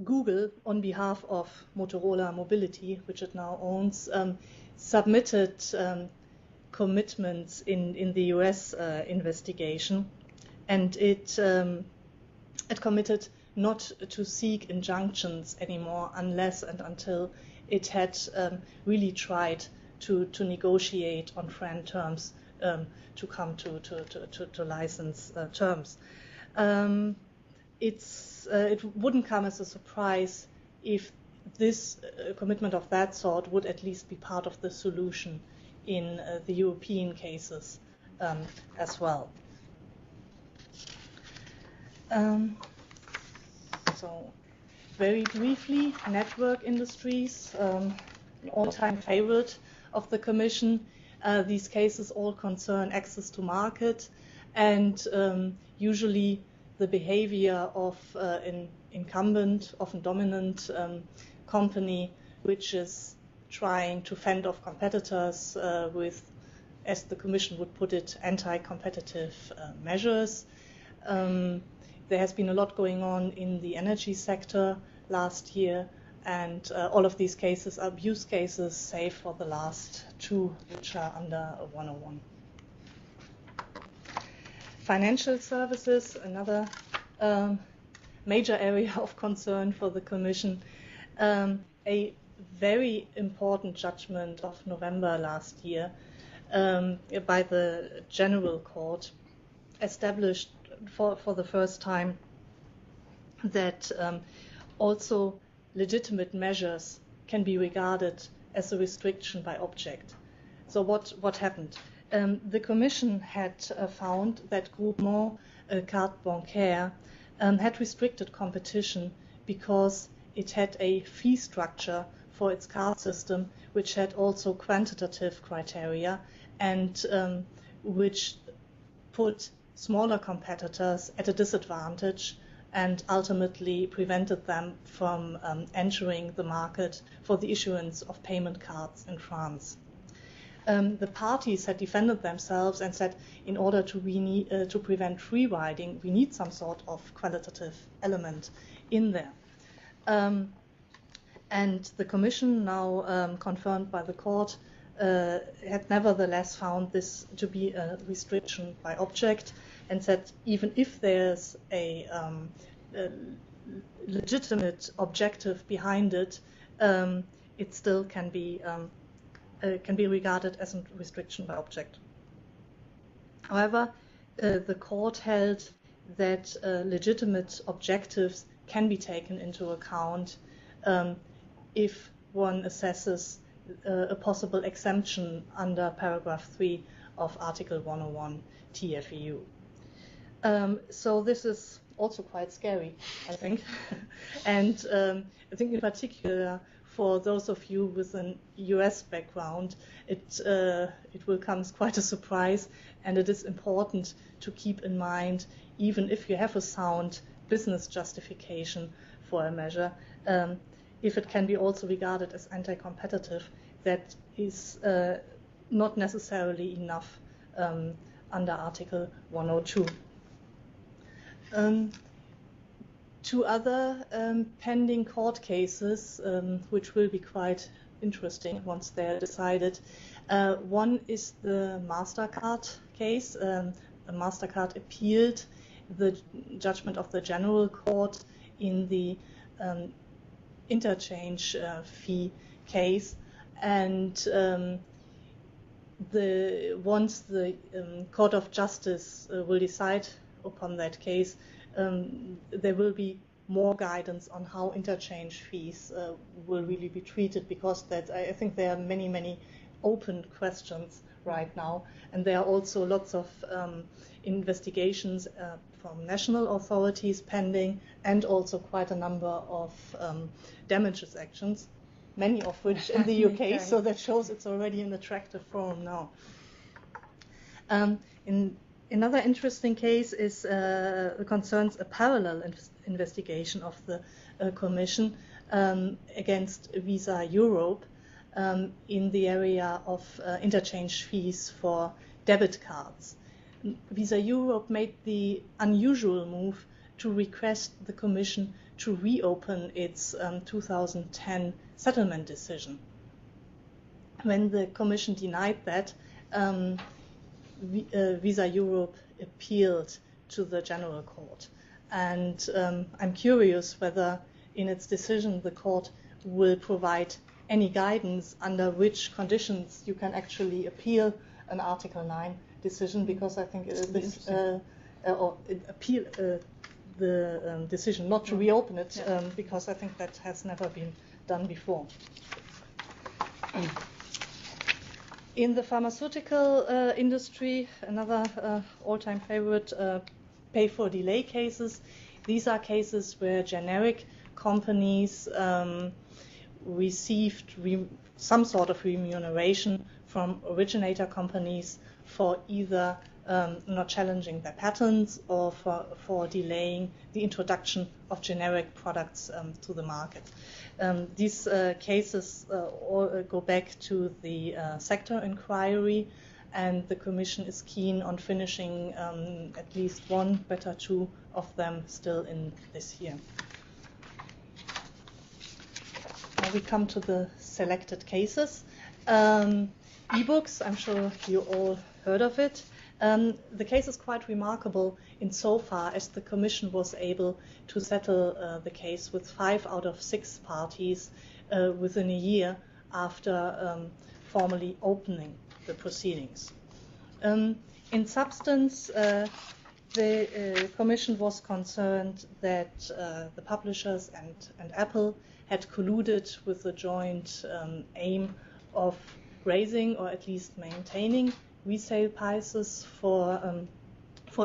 Google, on behalf of Motorola Mobility, which it now owns, submitted commitments in the US investigation, and it committed not to seek injunctions anymore unless and until it had really tried to negotiate on friend terms to come to license terms. It wouldn't come as a surprise if this commitment of that sort would at least be part of the solution in the European cases as well. So very briefly, network industries, an all-time favorite of the Commission. These cases all concern access to market and usually the behavior of an incumbent, often dominant company, which is trying to fend off competitors with, as the Commission would put it, anti-competitive measures. There has been a lot going on in the energy sector last year, and all of these cases are abuse cases, save for the last two, which are under 101. Financial services, another major area of concern for the Commission. A very important judgment of November last year by the General Court established for the first time that also legitimate measures can be regarded as a restriction by object. So what happened? The Commission had found that Groupement Carte Bancaire had restricted competition because it had a fee structure for its card system which had also quantitative criteria and which put smaller competitors at a disadvantage and ultimately prevented them from entering the market for the issuance of payment cards in France. the parties had defended themselves and said, in order to prevent free riding, we need some sort of qualitative element in there. And the Commission, now confirmed by the court, had nevertheless found this to be a restriction by object, and said even if there's a legitimate objective behind it, it still can be regarded as a restriction by object. However, the court held that legitimate objectives can be taken into account if one assesses a possible exemption under paragraph 3 of Article 101 TFEU. So this is also quite scary, I think. And I think in particular for those of you with an US background, it will come as quite a surprise, and it is important to keep in mind, even if you have a sound business justification for a measure, if it can be also regarded as anti-competitive, that is not necessarily enough under Article 102. Two other pending court cases, which will be quite interesting once they're decided. One is the MasterCard case. MasterCard appealed the judgment of the General Court in the interchange fee case, and once the Court of Justice will decide upon that case, there will be more guidance on how interchange fees will really be treated, because I think there are many open questions right now, and there are also lots of investigations from national authorities pending, and also quite a number of damages actions, many of which in the UK, so that shows it's already an attractive forum now. Another interesting case concerns a parallel investigation of the Commission against Visa Europe in the area of interchange fees for debit cards. Visa Europe made the unusual move to request the Commission to reopen its 2010 settlement decision. When the Commission denied that, Visa Europe appealed to the General Court. And I'm curious whether in its decision the court will provide any guidance under which conditions you can actually appeal an Article 9 decision, because I think appeal the decision not to reopen it, because I think that has never been done before. In the pharmaceutical industry, another all-time favorite, pay-for-delay cases. These are cases where generic companies received some sort of remuneration from originator companies for either not challenging their patents or for delaying the introduction of generic products to the market. These cases all go back to the sector inquiry, and the Commission is keen on finishing at least one, better two of them still in this year. Now we come to the selected cases. E-books, I'm sure you all heard of it. The case is quite remarkable insofar as the Commission was able to settle the case with 5 out of 6 parties within a year after formally opening the proceedings. In substance, the Commission was concerned that the publishers and Apple had colluded with the joint aim of raising or at least maintaining resale prices for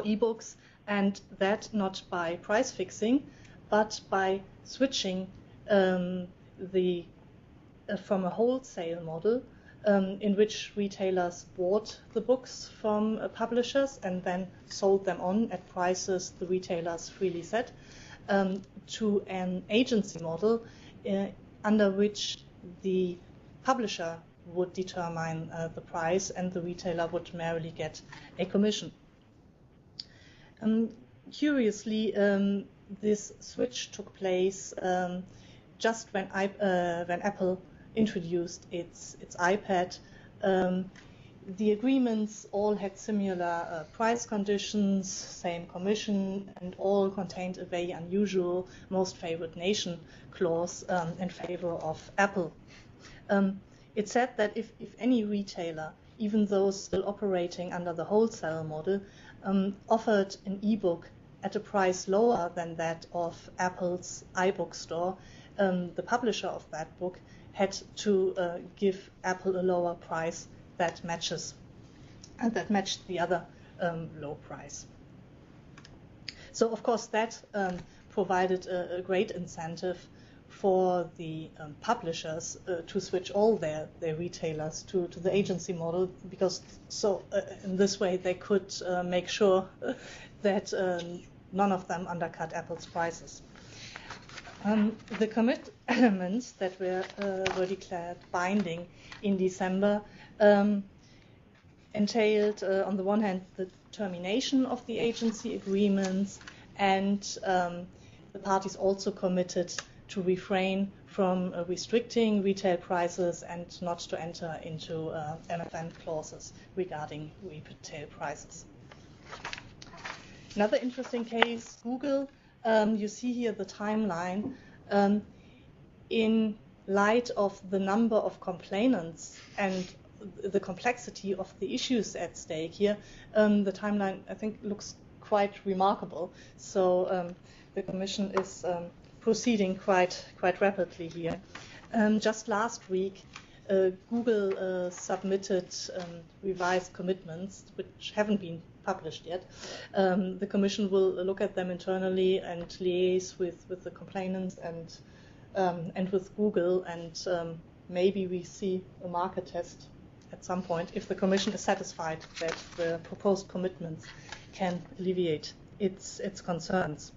e-books, and that not by price fixing, but by switching from a wholesale model in which retailers bought the books from publishers and then sold them on at prices the retailers freely set, to an agency model under which the publisher would determine the price, and the retailer would merely get a commission. Curiously, this switch took place just when Apple introduced its iPad. The agreements all had similar price conditions, same commission, and all contained a very unusual most favored nation clause in favor of Apple. It said that if any retailer, even those still operating under the wholesale model, offered an e-book at a price lower than that of Apple's iBook store, the publisher of that book had to give Apple a lower price that matched the other low price. So of course that provided a great incentive for the publishers to switch all their retailers to the agency model, because in this way they could make sure that none of them undercut Apple's prices. The commitments that were declared binding in December entailed, on the one hand, the termination of the agency agreements, and the parties also committed to refrain from restricting retail prices and not to enter into MFN clauses regarding retail prices. Another interesting case, Google. You see here the timeline. In light of the number of complainants and the complexity of the issues at stake here, the timeline, I think, looks quite remarkable. So the Commission is proceeding quite rapidly here. Just last week, Google submitted revised commitments, which haven't been published yet. The Commission will look at them internally and liaise with the complainants and with Google, and maybe we see a market test at some point if the Commission is satisfied that the proposed commitments can alleviate its concerns.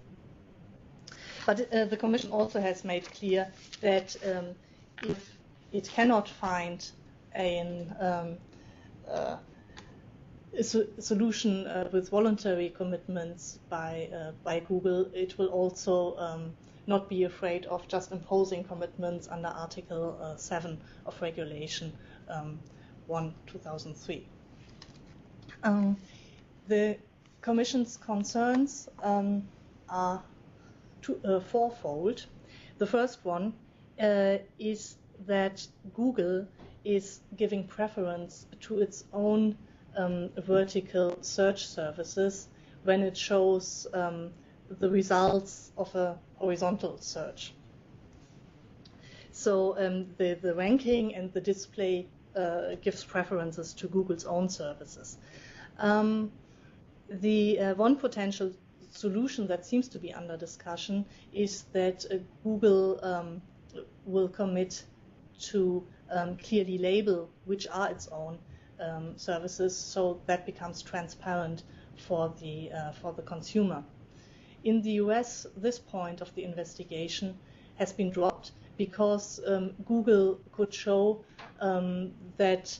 But the Commission also has made clear that if it cannot find a solution with voluntary commitments by Google, it will also not be afraid of just imposing commitments under Article 7 of Regulation 1/2003. The Commission's concerns are fourfold. The first one is that Google is giving preference to its own vertical search services when it shows the results of a horizontal search. So the ranking and the display gives preferences to Google's own services. The one potential solution that seems to be under discussion is that Google will commit to clearly label which are its own services, so that becomes transparent for the consumer. In the US, this point of the investigation has been dropped because Google could show that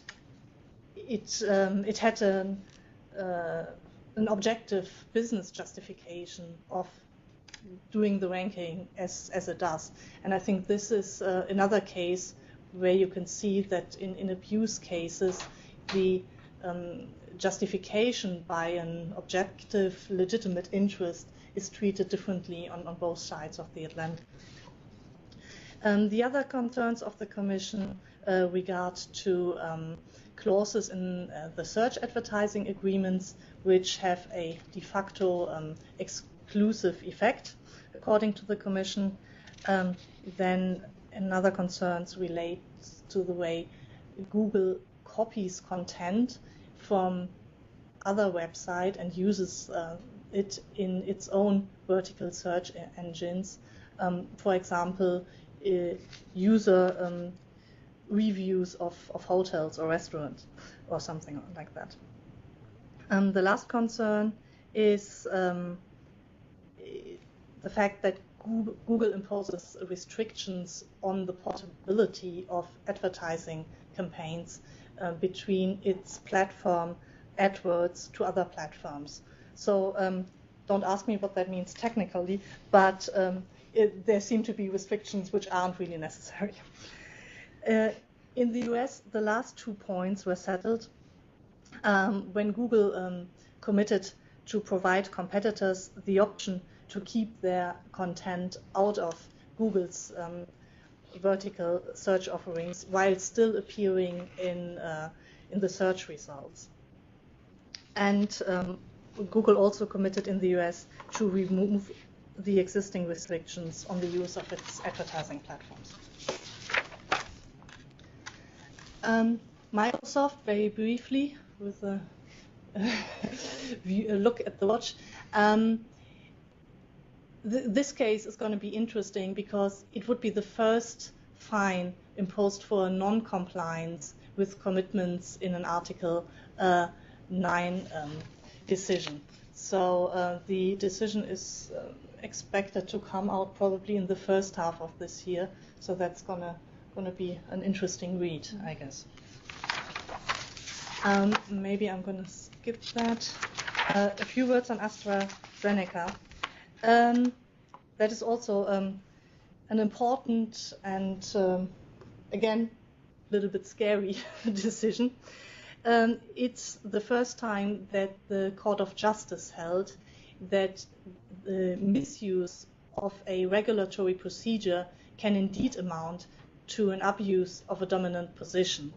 it had an objective business justification of doing the ranking as it does. And I think this is another case where you can see that in abuse cases, the justification by an objective, legitimate interest is treated differently on both sides of the Atlantic. The other concerns of the Commission regard to clauses in the search advertising agreements which have a de facto exclusive effect, according to the Commission. Then another concerns relates to the way Google copies content from other websites and uses it in its own vertical search engines. For example, user reviews of hotels or restaurants or something like that. The last concern is the fact that Google imposes restrictions on the portability of advertising campaigns between its platform AdWords to other platforms. So don't ask me what that means technically, but there seem to be restrictions which aren't really necessary. In the US, the last 2 points were settled when Google committed to provide competitors the option to keep their content out of Google's vertical search offerings while still appearing in the search results. And Google also committed in the US to remove the existing restrictions on the use of its advertising platforms. Microsoft, very briefly, with a look at the watch. This case is going to be interesting because it would be the first fine imposed for non-compliance with commitments in an Article 9 decision. So the decision is expected to come out probably in the first half of this year. So that's gonna be an interesting read, I guess. Maybe I'm gonna skip that. A few words on AstraZeneca. That is also an important and, again, a little bit scary decision. It's the first time that the Court of Justice held that the misuse of a regulatory procedure can indeed amount to an abuse of a dominant position.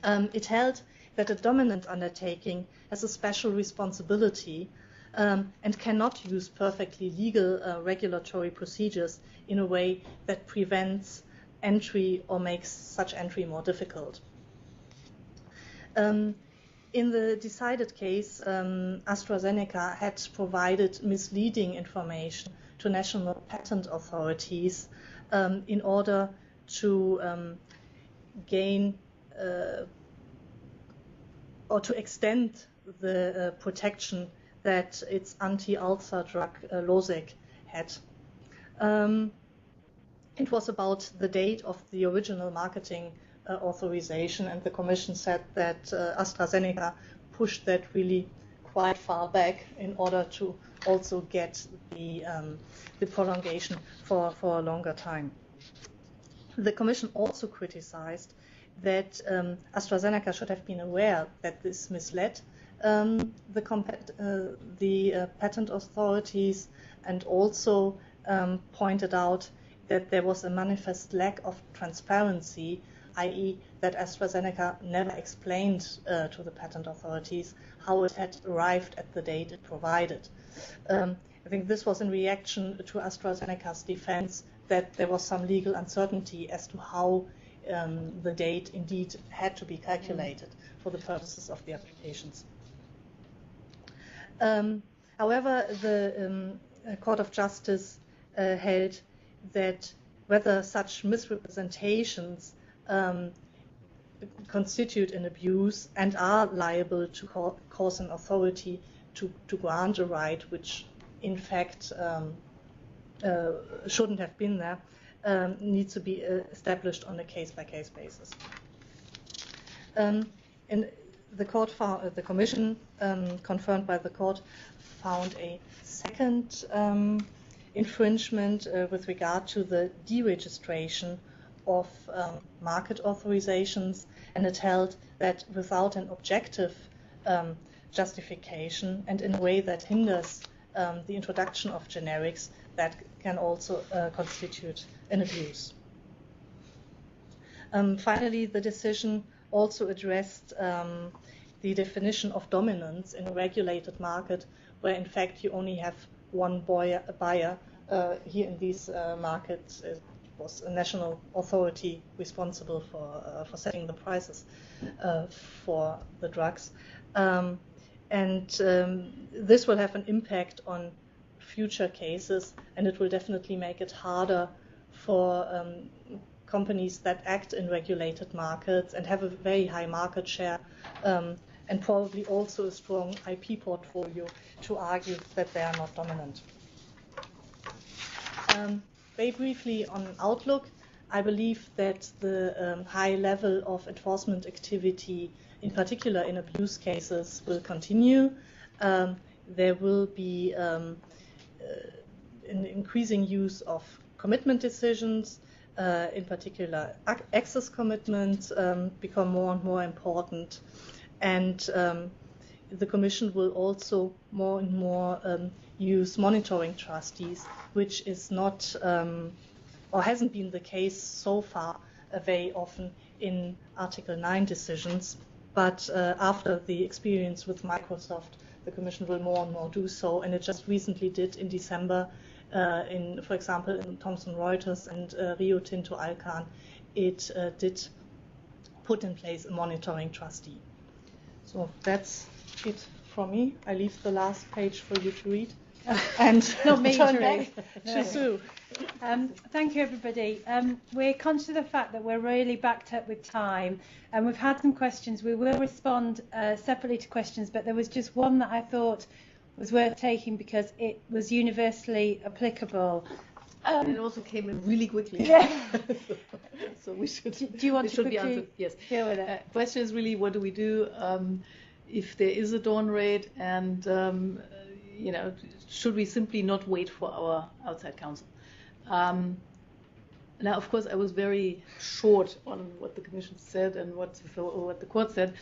It held that a dominant undertaking has a special responsibility and cannot use perfectly legal regulatory procedures in a way that prevents entry or makes such entry more difficult. In the decided case, AstraZeneca had provided misleading information to national patent authorities in order to gain or to extend the protection that its anti-ulcer drug Losec had. It was about the date of the original marketing authorization, and the Commission said that AstraZeneca pushed that really quite far back in order to also get the prolongation for a longer time. The Commission also criticized that AstraZeneca should have been aware that this misled the patent authorities, and also pointed out that there was a manifest lack of transparency, i.e. that AstraZeneca never explained to the patent authorities how it had arrived at the date it provided. I think this was in reaction to AstraZeneca's defense that there was some legal uncertainty as to how the date indeed had to be calculated for the purposes of the applications. However, the Court of Justice held that whether such misrepresentations constitute an abuse and are liable to cause an authority to grant a right which in fact shouldn't have been there, needs to be established on a case-by-case basis. And the court found, the Commission, confirmed by the court, found a second infringement with regard to the deregistration of market authorizations, and it held that without an objective justification and in a way that hinders the introduction of generics, that can also constitute an abuse. Finally, the decision also addressed the definition of dominance in a regulated market where in fact you only have one buyer. Here in these markets it was a national authority responsible for setting the prices for the drugs. This will have an impact on future cases, and it will definitely make it harder for companies that act in regulated markets and have a very high market share and probably also a strong IP portfolio to argue that they are not dominant. Very briefly on outlook, I believe that the high level of enforcement activity, in particular in abuse cases, will continue. There will be an increasing use of commitment decisions, in particular access commitments become more and more important, and the Commission will also more and more use monitoring trustees, which is not or hasn't been the case so far very often in Article 9 decisions. But after the experience with Microsoft, the Commission will more and more do so, and it just recently did in December, for example, in Thomson Reuters and Rio Tinto Alcan, it did put in place a monitoring trustee. So that's it from me. I leave the last page for you to read. And not me turn to back read. to Sue. Thank you, everybody. We're conscious of the fact that we're really backed up with time, and we've had some questions. We will respond separately to questions, but there was just one that I thought was worth taking because it was universally applicable. And it also came in really quickly. Yeah. So we should. Do you want to quickly yes. deal with it? Question is really, what do we do if there is a dawn raid, and should we simply not wait for our outside counsel? Now, of course, I was very short on what the Commission said and what the Court said.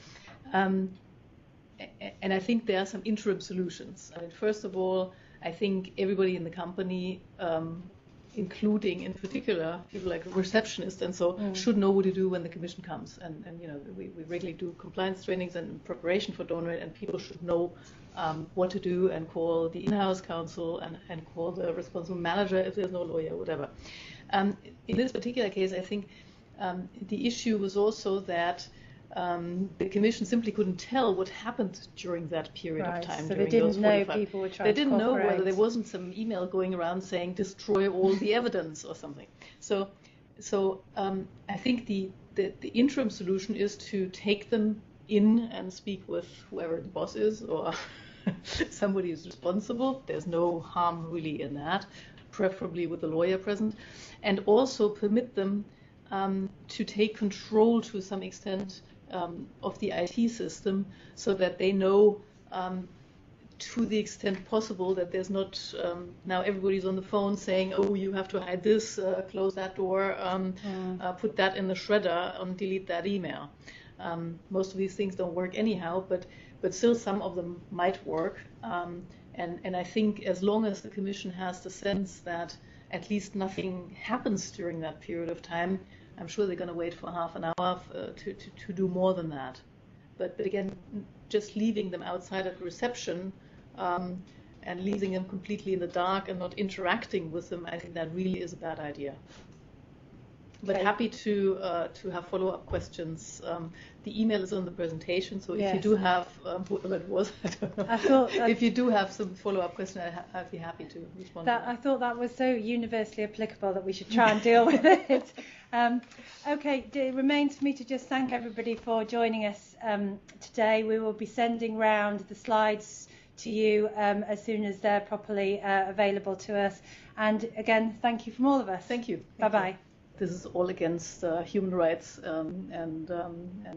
And I think there are some interim solutions. I mean, first of all, I think everybody in the company, including in particular people like receptionists and so, should know what to do when the Commission comes. And we regularly do compliance trainings and in preparation for dawn raid, and people should know what to do and call the in-house counsel and call the responsible manager if there's no lawyer, whatever. In this particular case, I think the issue was also that the Commission simply couldn't tell what happened during that period of time. So they didn't know people were trying to They didn't know cooperate. whether there wasn't some email going around saying destroy all the evidence or something. So I think the interim solution is to take them in and speak with whoever the boss is or somebody who's responsible. There's no harm really in that, preferably with the lawyer present, and also permit them to take control to some extent of the IT system, so that they know to the extent possible that there's not now everybody's on the phone saying, oh, you have to hide this, close that door, put that in the shredder, delete that email. Most of these things don't work anyhow, but still some of them might work. And I think as long as the Commission has the sense that at least nothing happens during that period of time, I'm sure they're going to wait for half an hour to do more than that. But again, just leaving them outside at reception and leaving them completely in the dark and not interacting with them, I think that really is a bad idea. But happy to have follow-up questions. The email is on the presentation, so if you do have whoever it was, I don't know. If you do have some follow-up question, I'd be happy to respond. I thought that was so universally applicable that we should try and deal with it. Okay, it remains for me to just thank everybody for joining us today. We will be sending round the slides to you as soon as they're properly available to us. And again, thank you from all of us. Thank you. Bye-bye. This is all against human rights and the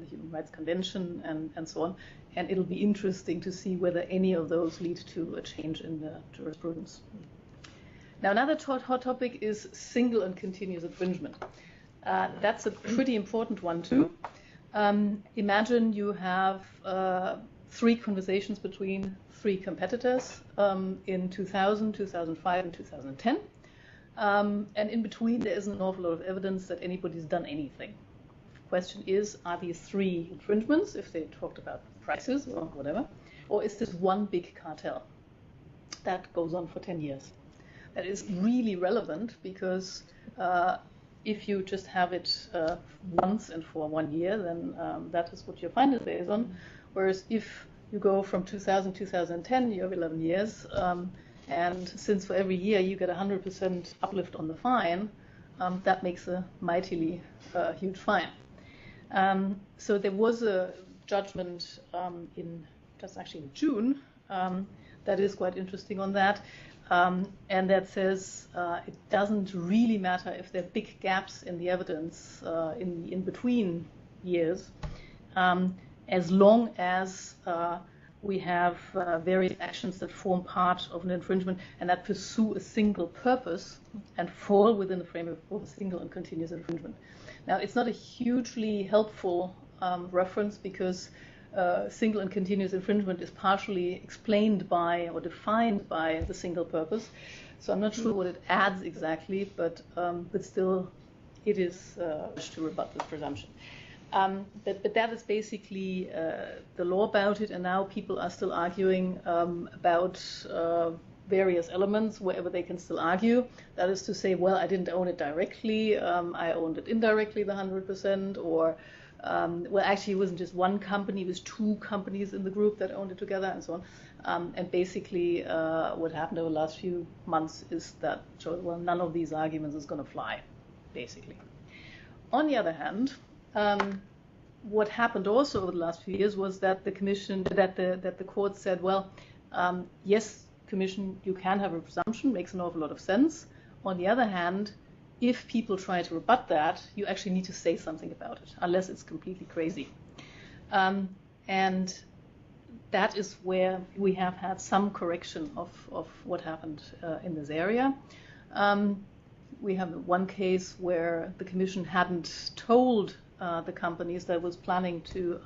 Human Rights Convention and so on. And it'll be interesting to see whether any of those lead to a change in the jurisprudence. Now, another hot topic is single and continuous infringement. That's a pretty important one too. Imagine you have 3 conversations between 3 competitors in 2000, 2005, and 2010. And in between, there isn't an awful lot of evidence that anybody's done anything. The question is, are these 3 infringements, if they talked about prices or whatever, or is this one big cartel that goes on for 10 years? That is really relevant because if you just have it once and for 1 year, then that is what your finding is based on. Whereas if you go from 2000 to 2010, you have 11 years. And since for every year you get 100% uplift on the fine, that makes a mightily huge fine. So there was a judgment in June that is quite interesting on that. And that says it doesn't really matter if there are big gaps in the evidence in between years, as long as we have various actions that form part of an infringement and that pursue a single purpose and fall within the framework of a single and continuous infringement. Now, it's not a hugely helpful reference because single and continuous infringement is partially explained by or defined by the single purpose. So I'm not sure what it adds exactly, but still it is to rebut this presumption. But that is basically the law about it, and now people are still arguing about various elements wherever they can still argue. That is to say, well, I didn't own it directly, I owned it indirectly, the 100%, or well, actually it wasn't just one company, it was two companies in the group that owned it together, and so on. And basically what happened over the last few months is that, well, none of these arguments is going to fly, basically. On the other hand, what happened also over the last few years was that the commission, that the court said, well, yes, commission, you can have a presumption, makes an awful lot of sense. On the other hand, if people try to rebut that, you actually need to say something about it, unless it's completely crazy. And that is where we have had some correction of what happened in this area. We have one case where the commission hadn't told the companies that was planning to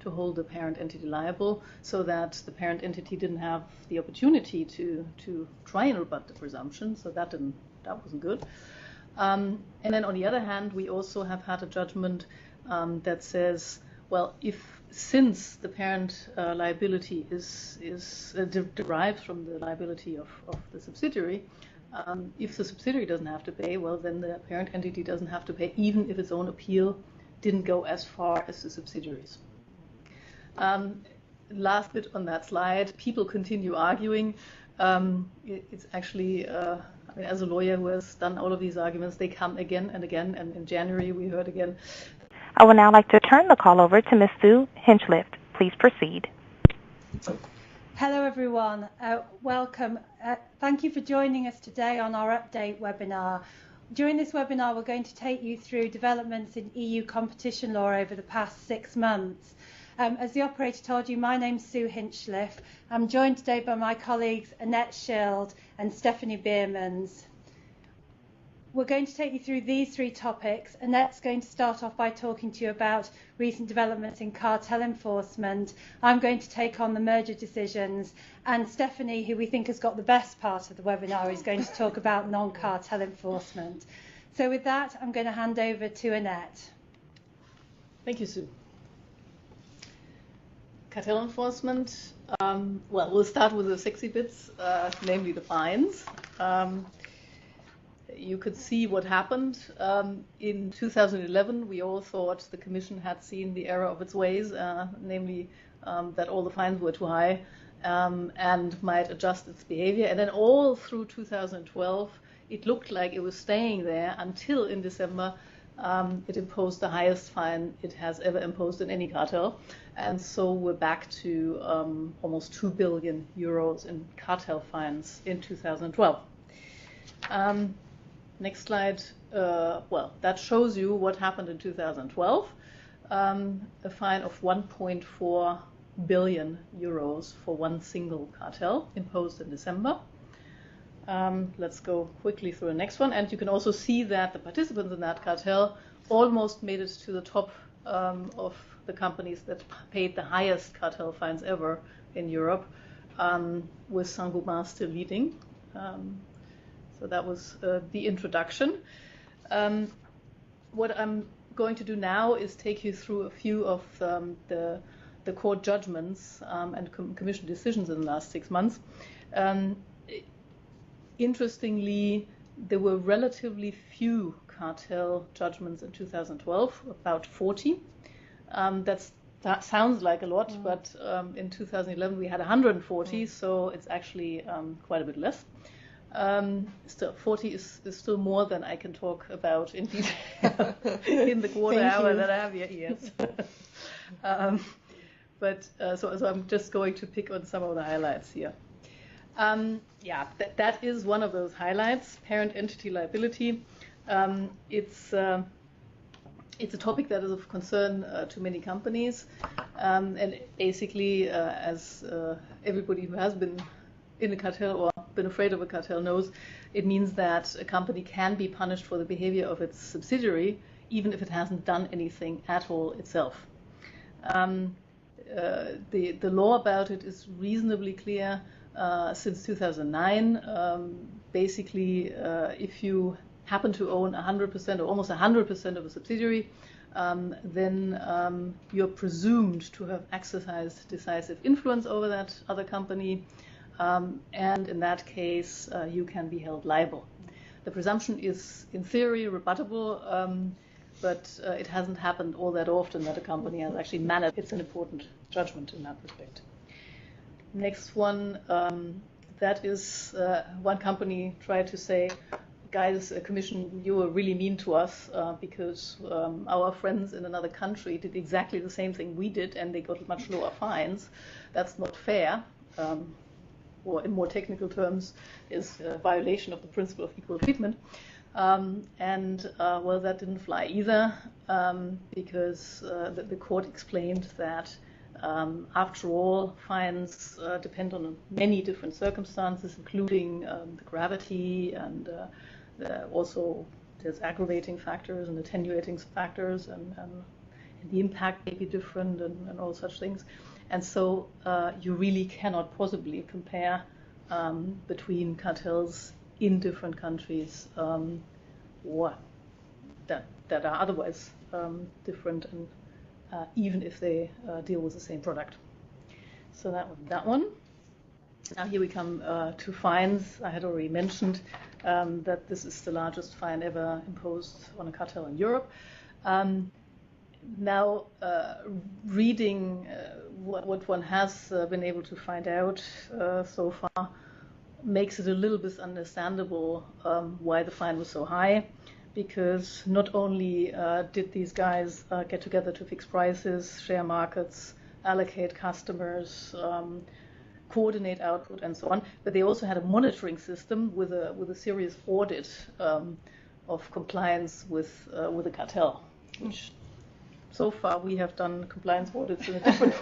hold the parent entity liable, so that the parent entity didn't have the opportunity to try and rebut the presumption. So that wasn't good. And then on the other hand, we also have had a judgment that says, well, since the parent liability derives from the liability of the subsidiary, if the subsidiary doesn't have to pay, well, then the parent entity doesn't have to pay, even if its own appeal didn't go as far as the subsidiaries. Last bit on that slide, people continue arguing. It's actually, I mean, as a lawyer who has done all of these arguments, they come again and again, and in January we heard again. I would now like to turn the call over to Ms. Sue Hinchlift. Please proceed. Hello everyone, welcome. Thank you for joining us today on our update webinar. During this webinar, we're going to take you through developments in EU competition law over the past 6 months. As the operator told you, my name's Sue Hinchliff. I'm joined today by my colleagues Annette Schild and Stephanie Biermans. We're going to take you through these 3 topics. Annette's going to start off by talking to you about recent developments in cartel enforcement. I'm going to take on the merger decisions, and Stephanie, who we think has got the best part of the webinar, is going to talk about non-cartel enforcement. So with that, I'm going to hand over to Annette. Thank you, Sue. Cartel enforcement, well, we'll start with the sexy bits, namely the fines. You could see what happened. In 2011, we all thought the Commission had seen the error of its ways, namely that all the fines were too high and might adjust its behavior. And then all through 2012, it looked like it was staying there until in December it imposed the highest fine it has ever imposed in any cartel. And so we're back to almost 2 billion euros in cartel fines in 2012. Next slide. Well, that shows you what happened in 2012. A fine of 1.4 billion euros for one single cartel imposed in December. Let's go quickly through the next one. And you can also see that the participants in that cartel almost made it to the top of the companies that paid the highest cartel fines ever in Europe, with Saint-Gobain still leading. So that was the introduction. What I'm going to do now is take you through a few of the court judgments and commission decisions in the last 6 months. Interestingly, there were relatively few cartel judgments in 2012, about 40. That sounds like a lot, but in 2011 we had 140, so it's actually quite a bit less. Still, 40 is still more than I can talk about in detail in the quarter hour that I have here. Yes. So I'm just going to pick on some of the highlights here. Yeah, that is one of those highlights, parent entity liability. It's a topic that is of concern to many companies, and basically, as everybody who has been in a cartel or been afraid of a cartel knows, it means that a company can be punished for the behavior of its subsidiary, even if it hasn't done anything at all itself. The law about it is reasonably clear since 2009. Basically, if you happen to own 100% or almost 100% of a subsidiary, then you're presumed to have exercised decisive influence over that other company, and in that case, you can be held liable. The presumption is, in theory, rebuttable, but it hasn't happened all that often that a company has actually managed. It's an important judgment in that respect. Next one, that is one company tried to say, guys, Commission, you were really mean to us because our friends in another country did exactly the same thing we did and they got much lower fines. That's not fair. Or in more technical terms, is a violation of the principle of equal treatment. Well, that didn't fly either, because the court explained that after all, fines depend on many different circumstances, including the gravity and also there's aggravating factors and attenuating factors, and the impact may be different and all such things. And so you really cannot possibly compare between cartels in different countries or that are otherwise different, and even if they deal with the same product. So that one. Now here we come to fines. I had already mentioned that this is the largest fine ever imposed on a cartel in Europe. Now, reading what one has been able to find out so far makes it a little bit understandable why the fine was so high, because not only did these guys get together to fix prices, share markets, allocate customers, coordinate output, and so on, but they also had a monitoring system with a serious audit of compliance with the cartel, which so far we have done compliance audits in a different